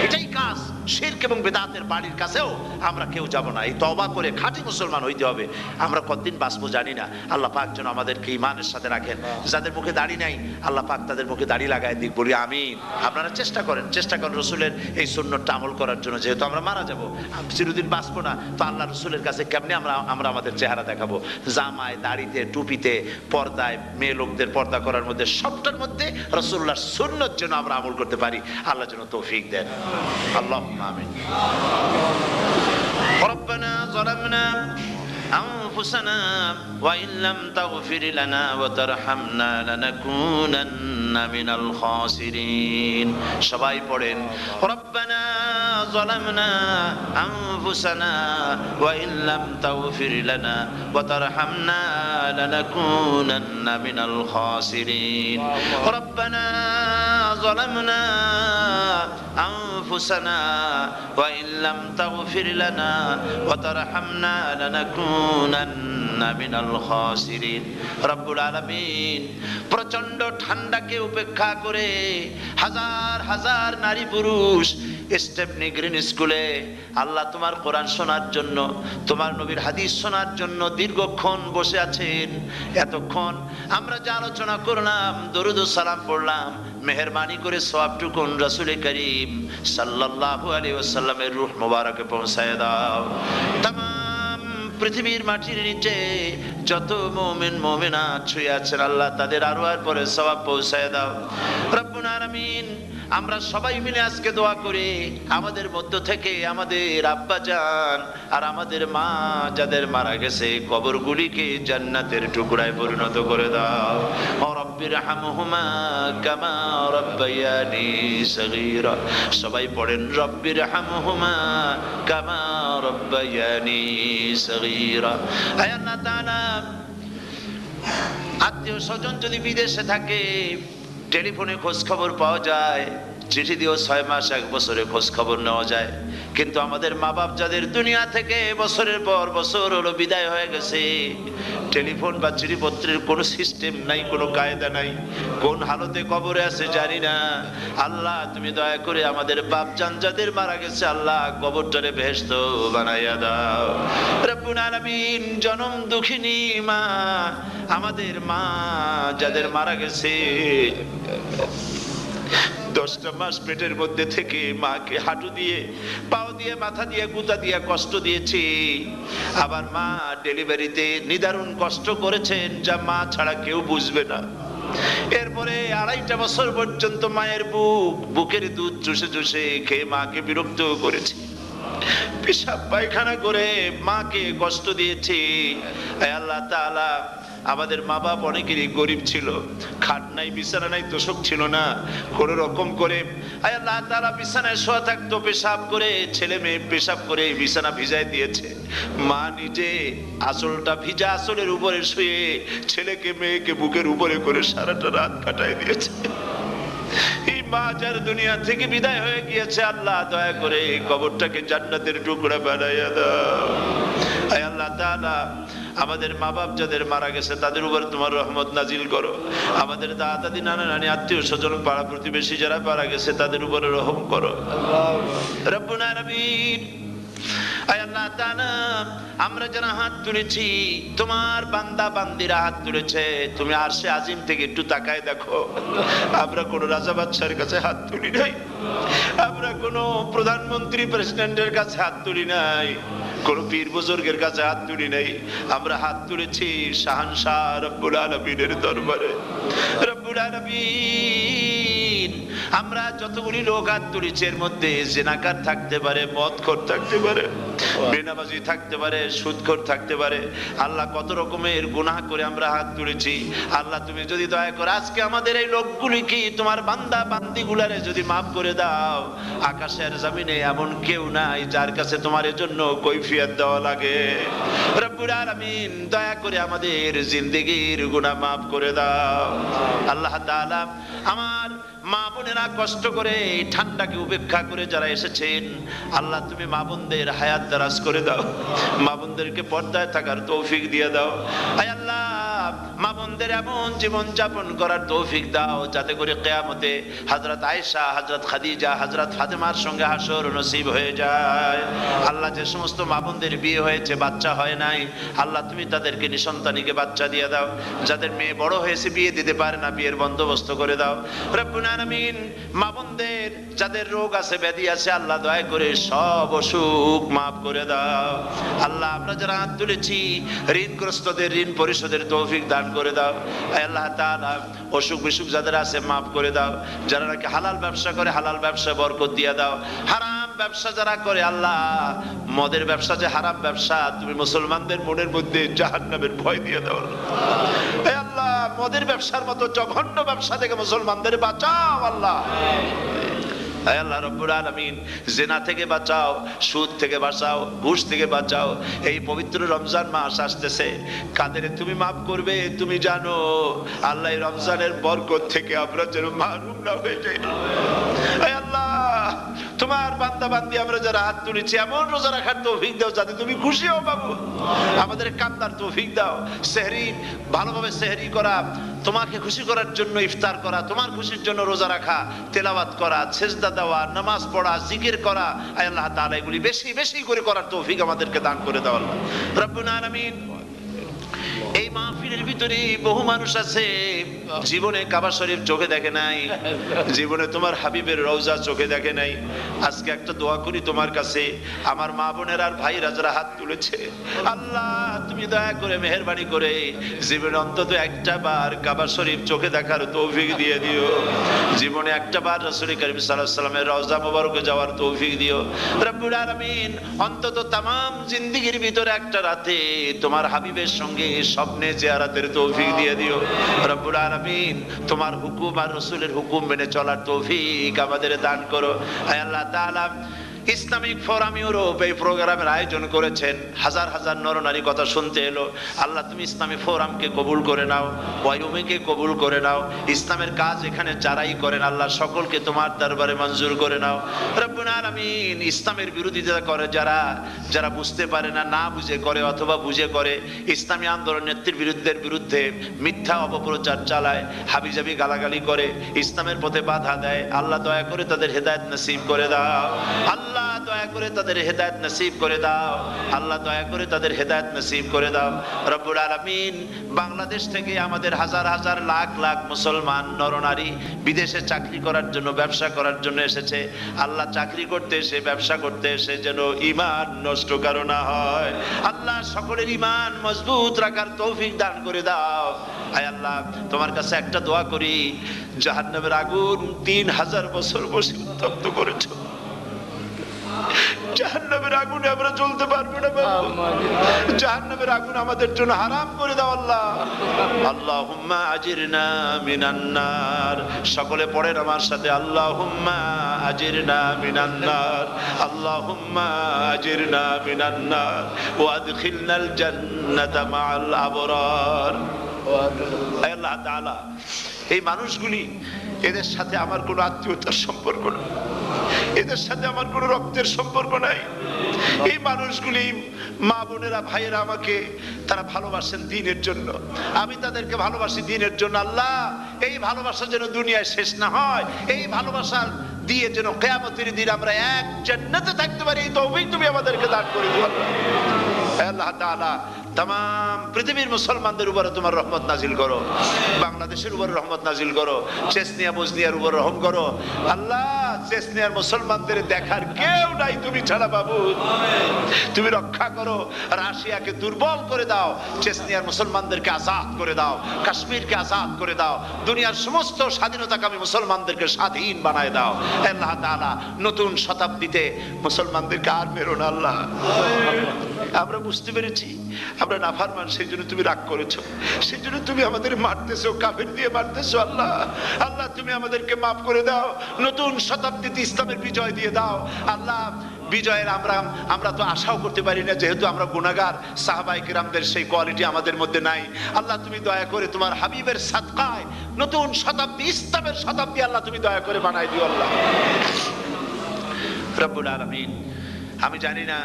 এটাই কাজ। শিরক এবং বেদাতের বাড়ির কাছেও আমরা কেউ যাব না। এই তওবা করে খাঁটি মুসলমান হইতে হবে। আমরা কতদিন বাঁচবো জানি না, আল্লাহ পাক যেন আমাদেরকে ঈমানের সাথে রাখেন। যাদের মুখে দাড়ি নাই আল্লাহ পাক তাদের মুখে দাড়ি লাগায় দিক, বলি আমিন। আপনারা চেষ্টা করেন রসুলের এই সুন্নতটা আমল করার জন্য। যেহেতু আমরা মারা যাব, চিরদিন বাঁচবো না, তো আল্লাহ রসুলের কাছে কেমনে আমরা আমাদের চেহারা দেখাবো? জামায়, দাড়িতে, টুপিতে, পর্দায়, মেয়ে লোকদের পর্দা করার মধ্যে সবটার মধ্যে রসুল্লাহর সুন্নত যেন আমরা আমল করতে পারি। আল্লাহ যেন তৌফিক দেন। আল্লাহুম্মা আমিন। রব্বানা যালামনা أنفسنا وإن لم تغفر لنا وترحمنا لنكونن من الخاسرين। সবাই পড়েন ربنا ظلمنا أنفسنا وإن لم تغفر لنا وترحمنا لنكونن من الخاسرين ربنا ظلمنا أنفسنا وإن لم تغفر لنا وترحمنا لنكونن من الخاسرين রব্বুল আলামিন প্রচন্ড ঠান্ডাকে উপেক্ষা করে হাজার হাজার নারী পুরুষ স্টেপনি গ্রিন স্কুলে আল্লাহ তোমার কোরআন শোনার জন্য, তোমার নবীর হাদিস শোনার জন্য দীর্ঘক্ষণ বসে আছেন। এতক্ষণ আমরা যে আলোচনা করলাম, দরুদ ও সালাম পড়লাম, মেহেরবানি করে সওয়াবটুকুন রাসূল করিম সাল্লাল্লাহু আলাইহি ওয়াসাল্লামের রূহ মোবারকে পৌঁছায় দাও। তামাম পৃথিবীর মাটির নিচে যত মুমিন মুমিনাত শুয়ে আছেন আল্লাহ তাদের আরওয়ার পরে সওয়াব পৌঁছায় দাও রব্বুল আলামিন। আমরা সবাই মিলে আজকে দোয়া করি, আমাদের মধ্য থেকে আমাদের আব্বা জান আর আমাদের মা যাদের মারা গেছে কবরগুলিকে জান্নাতের টুকরায় পরিণত করে দাও। ও রব্বিরহামহুমা কামা রাব্বায়ানি সগীরা। সবাই পড়েন রব্বিরহামহুমা কামা রাব্বায়ানি সগীরা। হে আল্লাহ তাআলা, আত্মীয় স্বজন যদি বিদেশে থাকে টেলিফোনে খোঁজ খবর পাওয়া যায়, চিঠি দিয়েও 6 মাস 1 বছরে খোঁজ খবর নেওয়া যায়, কিন্তু আমাদের মা বাপ যাদের দুনিয়া থেকে বছরের পর বছর হলো বিদায় হয়ে গেছে, টেলিফোন বা চিঠিপত্রের কোনো সিস্টেম নাই, কোনো কায়দা নাই, কোন হালতে কবরে আছে জানি না। আল্লাহ তুমি দয়া করে আমাদের বাপ জান যাদের মারা গেছে আল্লাহ কবরটারে বেহেশত বানাইয়া দাও রব্বুল আলামিন। জনম দুঃখিনী মা, আমাদের মা যাদের মারা গেছে 10টা মাস পেটের মধ্যে থেকে মাকে হাঁটু দিয়ে, পাও দিয়ে, মাথা দিয়ে, গুতা দিয়ে কষ্ট দিয়েছি। আবার মা ডেলিভারিতে নিদারুণ কষ্ট করেছেন যা মা ছাড়া কেউ বুঝবে না। এরপরে 2.5 বছর পর্যন্ত মায়ের বুকের দুধ চুষে চুষে খেয়ে মাকে বিরক্ত করেছি, পেশাব পায়খানা করে মাকে কষ্ট দিয়েছি। আল্লাহ তাআলা, আমাদের মা বাপ অনেকেরই গরিব ছিল, খাট নাই, বিছানা নাই, তোষক ছিল না, কোন রকম করে আল্লাহ তাআলা বিছানায় শোয়া থাকতো, পেশাব করে, ছেলে মেয়ে পেশাব করে বিছানা ভিজায় দিয়েছে। মা নিজে আঁচলটা ভিজা আঁচলের উপরে শুয়ে ছেলেকে মেয়েকে বুকের উপরে করে সারাটা রাত কাটায় দিয়েছে। এই মা যার দুনিয়া থেকে বিদায় হয়ে গিয়েছে আল্লাহ দয়া করে কবরটাকে জান্নাতের টুকরা বানাইয়া দাও। আল্লাহ তাআলা, আমাদের মা বাপ যাদের মারা গেছে তাদের উপর তোমার রহমত নাজিল করো। আমাদের দাদা দাদি, নানা নানি, আত্মীয় স্বজন, পাড়া প্রতিবেশী যারা মারা গেছে তাদের উপরে রহম করো রব্বুল আলামিন। আল্লাহ তাআলা, আমরা যারা হাত তুলেছি, তোমার বান্দা বান্দিরা হাত তুলেছে, তুমি আরশে আজিম থেকে একটু তাকায় দেখো, আমরা কোন রাজা বাদশার কাছে হাত তুলি নাই, আমরা কোন প্রধানমন্ত্রী প্রেসিডেন্টের কাছে হাত তুলি নাই, কোন পীর বুজুর্গের কাছে হাত তুলি নাই, আমরা হাত তুলেছি শাহানশাহ রব্বুল আলামিনের দরবারে। রব্বুল আলামিন, আলামিন আমরা যতগুলি লোক হাত তুলেছি এর মধ্যে জিনাকার থাকতে পারে, মদখোর থাকতে পারে, বেনামাজি থাকতে পারে, সুদখোর থাকতে পারে। আল্লাহ কত রকমের গুনাহ করে আমরা হাত তুলেছি। আল্লাহ তুমি যদি দয়া করে আজকে আমাদের এই লোকগুলি কি তোমার বান্দা বান্দিগুলারে যদি মাফ করে দাও, আকাশের জমিনে এমন কেউ নাই যার কাছে তোমার এর জন্য কৈফিয়ত দেওয়া লাগে। রব্বুল আলামিন দয়া করে আমাদের জিন্দেগির গুনাহ মাফ করে দাও। আল্লাহ তাআলা আমার মা বোনেরা কষ্ট করে ঠান্ডাকে উপেক্ষা করে যারা এসেছেন, আল্লাহ তুমি মা বোনদের হায়াত দারাজ করে দাও, মা বোনদেরকে পর্দায় থাকার তৌফিক দিয়ে দাও। আয় আল্লাহ মা বোনদের এমন জীবন যাপন করার তৌফিক দাও যাতে করে কিয়ামতে হযরত আয়েশা, হযরত খাদিজা, হযরত ফাতেমার সঙ্গে হাসর নসিব হয়ে যায়। আল্লাহ যে সমস্ত মা বোনদের বিয়ে হয়েছে বাচ্চা হয় নাই, আল্লাহ তুমি তাদেরকে নিঃসন্তানীকে বাচ্চা দিয়ে দাও। যাদের মেয়ে বড় হয়েছে বিয়ে দিতে পারে না, বিয়ের বন্দোবস্ত করে দাও। রব্বুল আলামিন মা বোনদের যাদের রোগ আছে ব্যাধি আছে, আল্লাহ দয়া করে সব অসুখ মাফ করে দাও। আল্লাহ আমরা যারা হাত তুলেছি ঋণগ্রস্তদের ঋণ পরিশোধের তৌফিক দান করে দাও। আল্লাহ তাআলা অসুখ বিসুখ যাদের আছে মাফ করে দাও। যারা নাকি হালাল ব্যবসা করে হালাল ব্যবসা বরকত দিয়ে দাও। হারাম ব্যবসা যারা করে, আল্লাহ মদের ব্যবসা যে হারাম ব্যবসা, তুমি মুসলমানদের মনের মধ্যে জাহান্নামের ভয় দিয়ে দাও। আল্লাহ মদের ব্যবসার মতো জঘন্য ব্যবসা থেকে মুসলমানদের বাঁচাও আল্লাহ। আল্লাহ রব্বুল আলামিন জিনা থেকে বাঁচাও, সুদ থেকে বাঁচাও, ঘুষ থেকে বাঁচাও। এই পবিত্র রমজান মাস আসতেছে, কাদের তুমি মাফ করবে তুমি জানো। আল্লাহ এই রমজানের বরকত থেকে আমরা যেন মাহরুম না হয়ে যাই। আল্লাহ তোমার বান্দা বান্দি আমরা যারা হাত তুলেছি এমন রোজা রাখার তৌফিক দাও যাতে তুমি খুশি হও বাবু। আমাদের কান্দার তৌফিক দাও, সেহরি ভালোভাবে সেহরি করা, তোমাকে খুশি করার জন্য ইফতার করা, তোমার খুশির জন্য রোজা রাখা, তেলাওয়াত করা, সেজদা দেওয়া, নামাজ পড়া, জিকির করা। আয় আল্লাহ তাআলা এগুলি বেশি বেশি করে করার তৌফিক আমাদেরকে দান করে দাও আল্লাহ রব্বুল আলামিন। এই মাহফিলের ভিতরে বহু মানুষ আছে জীবনে কাবা শরীফ চোখে দেখে নাই, জীবনে তোমার হাবিবের রওজা চোখে দেখে নাই। আজকে একটা দোয়া করি তোমার কাছে, আমার মা বোনের আর ভাইরা যারা হাত তুলেছে, আল্লাহ তুমি দয়া করে মেহেরবানি করে জীবনে অন্তত একটা বার কাবা শরীফ চোখে দেখার তৌফিক দিয়ে দিও। জীবনে একটা বার রাসূল করিম সাল্লাল্লাহু আলাইহি ওয়াসাল্লামের রওজা মোবারকে যাওয়ার তৌফিক দিও রব্বুল আলামিন। অন্তত তামাম জিন্দেগির ভিতরে একটা রাতে তোমার হাবিবের সঙ্গে স্বপ্নে জিয়ারতের তৌফিক দিয়ে দিও রব্বুল আলামিন। তোমার হুকুম আর রাসূলের হুকুম মেনে চলার তৌফিক আমাদের দান করো। আয় আল্লাহ তাআলা ইসলামিক ফোরাম ইউরোপ এই প্রোগ্রামের আয়োজন করেছেন, হাজার হাজার নরনারী কথা শুনতে এলো। আল্লাহ তুমি ইসলামী ফোরামকে কবুল করে নাও, ওয়াইউমিকে কবুল করে নাও। ইসলামের কাজ এখানে যারাই করেন আল্লাহ সকলকে তোমার দরবারে মঞ্জুর করে নাও রব্বুল আলামিন। ইসলামের বিরোধিতা করে যারা, যারা বুঝতে পারে না, না বুঝে করে অথবা বুঝে করে, ইসলামী আন্দোলন নেতৃবৃন্দের বিরুদ্ধে মিথ্যা অপপ্রচার চালায়, হাবিজাবি গালাগালি করে, ইসলামের পথে বাধা দেয়, আল্লাহ দয়া করে তাদের হেদায়েত নসিব করে দাও। আল্লাহ দয়া করে তাদের হেদায়েত নসিব করে দাও। আল্লাহ দয়া করে তাদের হেদায়েত নসিব করে দাও রব্বুল আলামিন। বাংলাদেশ থেকে আমাদের হাজার হাজার লাখ লাখ মুসলমান নরনারী বিদেশে চাকরি করার জন্য, ব্যবসা করার জন্য এসেছে। আল্লাহ চাকরি করতে এসে, ব্যবসা করতে এসে যেন ঈমান নষ্ট কারো না হয়। আল্লাহ সকলের ঈমান মজবুত রাখার তৌফিক দান করে দাও। আয় আল্লাহ তোমার কাছে একটা দোয়া করি, জাহান্নামের আগুন 3000 বছর বসে উত্তপ্ত করেছো, জাহান্নামের আগুনে আমরা জ্বলতে পারবো না বাবা। জাহান্নামের আগুন আমাদের জন্য হারাম করে দাও আল্লাহ। আল্লাহুম্মা আজিরনা মিনান নার। সকলে পড়েন আমার সাথে, আল্লাহুম্মা আজিরনা মিনান নার, আল্লাহুম্মা আজিরনা মিনান নার ওয়া আদখিলনাল জান্নাতা মাআল আবরার। আল্লাহ তাআলা এই মানুষগুলি, এদের সাথে আমার কোনো আত্মীয়তার সম্পর্ক নেই, এদের সাথে আমার কোনো রক্তের সম্পর্ক নাই। এই মানুষগুলি মা বোনেরা ভাইয়েরা আমাকে তারা ভালোবাসেন দ্বীনের জন্য, আমি তাদেরকে ভালোবাসি দ্বীনের জন্য। আল্লাহ এই ভালোবাসা যেন দুনিয়ায় শেষ না হয়, এই ভালোবাসা দিয়ে যেন কিয়ামতের দিন আমরা এক জান্নাতে থাকতে পারি, এই তৌফিক তুমি আমাদেরকে দান করে দিও আল্লাহ তাআলা। তাম পৃথিবীর মুসলমানদের উপরে তোমার রহমত নাজিল করো, বাংলাদেশের উপর রহমত নাজিল করো, চেচনিয়া বুজনিয়ার উপর রহম করো আল্লাহ। চেচনিয়ার মুসলমানদের দেখার কেউ নাই তুমি ছাড়া বাবু, তুমি রক্ষা করো। রাশিয়াকে দুর্বল করে দাও, চেচনিয়ার মুসলমানদেরকে আজাদ করে দাও, কাশ্মীরকে আজাদ করে দাও, দুনিয়ার সমস্ত স্বাধীনতাকামী মুসলমানদেরকে স্বাধীন বানায় দাও আল্লাহ তাআলা। নতুন শতাব্দীতে মুসলমানদেরকে আর মেরো না আল্লাহ। আমরা বুঝতে পেরেছি আমরা নাফরমান, সেই জন্য তুমি রাগ করেছো, সেই জন্য তুমি আমাদের মারতেছো, কাফের দিয়ে মারতেছো আল্লাহ। আল্লাহ তুমি আমাদেরকে মাফ করে দাও, নতুন শতাব্দীতে ইসলামের বিজয় দিয়ে দাও আল্লাহ। বিজয়ের আমরা তো আশাও করতে পারি না, যেহেতু আমরা গুনাহগার। সাহাবায়ে কিরামদের সেই কোয়ালিটি আমাদের মধ্যে নাই আল্লাহ। তুমি দয়া করে তোমার হাবিবের সাদকায় নতুন শতাব্দী, ইসলামের শতাব্দী আল্লাহ তুমি দয়া করে বানাই দিও আল্লাহ রব্বুল আলামিন। আমি জানি না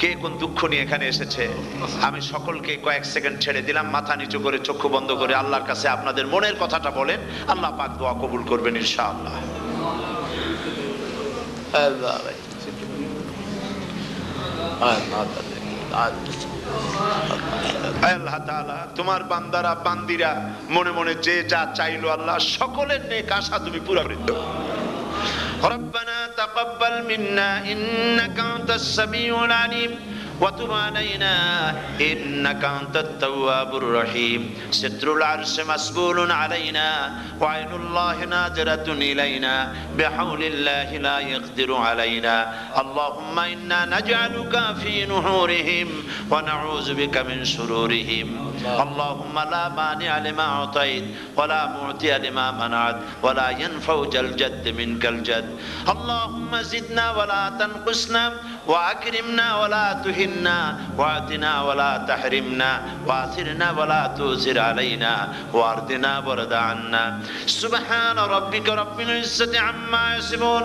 কে কোন দুঃখ নিয়ে এখানে এসেছে, আমি সকলকে কয়েক সেকেন্ড ছেড়ে দিলাম, মাথা নিচু করে চক্ষু বন্ধ করে আল্লাহর কাছে আপনাদের মনের কথাটা বলেন, আল্লাহ পাক দোয়া কবুল করবেন ইনশাআল্লাহ। আল্লাহ তাআলা তোমার বান্দারা বান্দিরা মনে মনে যে যা চাইলো আল্লাহ সকলের নেক আশা তুমি পুরা করে দাও। ربنا تقبل منا إنك أنت السميع العليم وتب علينا إنك أنت التواب الرحيم. ستر العرش مسبول علينا وعين الله ناظرة إلينا بحول الله لا يقدر علينا. اللهم إنا نجعلك في نحورهم ونعوذ بك من شرورهم. اللهم لا مانع لما أعطيت ولا معطي لما منعت ولا ينفع ذا الجد منك الجد. اللهم زدنا ولا تنقصنا وأكرمنا ولا تهنا وأعطنا ولا تحرمنا وآثرنا ولا تؤثر علينا وأرضنا وارض عنا. سبحان ربك رب العزة عما يصفون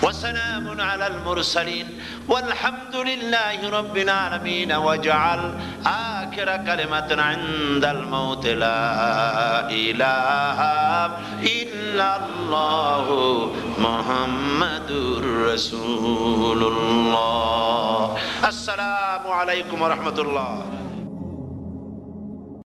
وسلام على المرسلين والحمد لله رب العالمين. واجعل آخر كلمة عند الموت لا إله إلا الله محمد رسول الله. السلام عليكم ورحمة الله.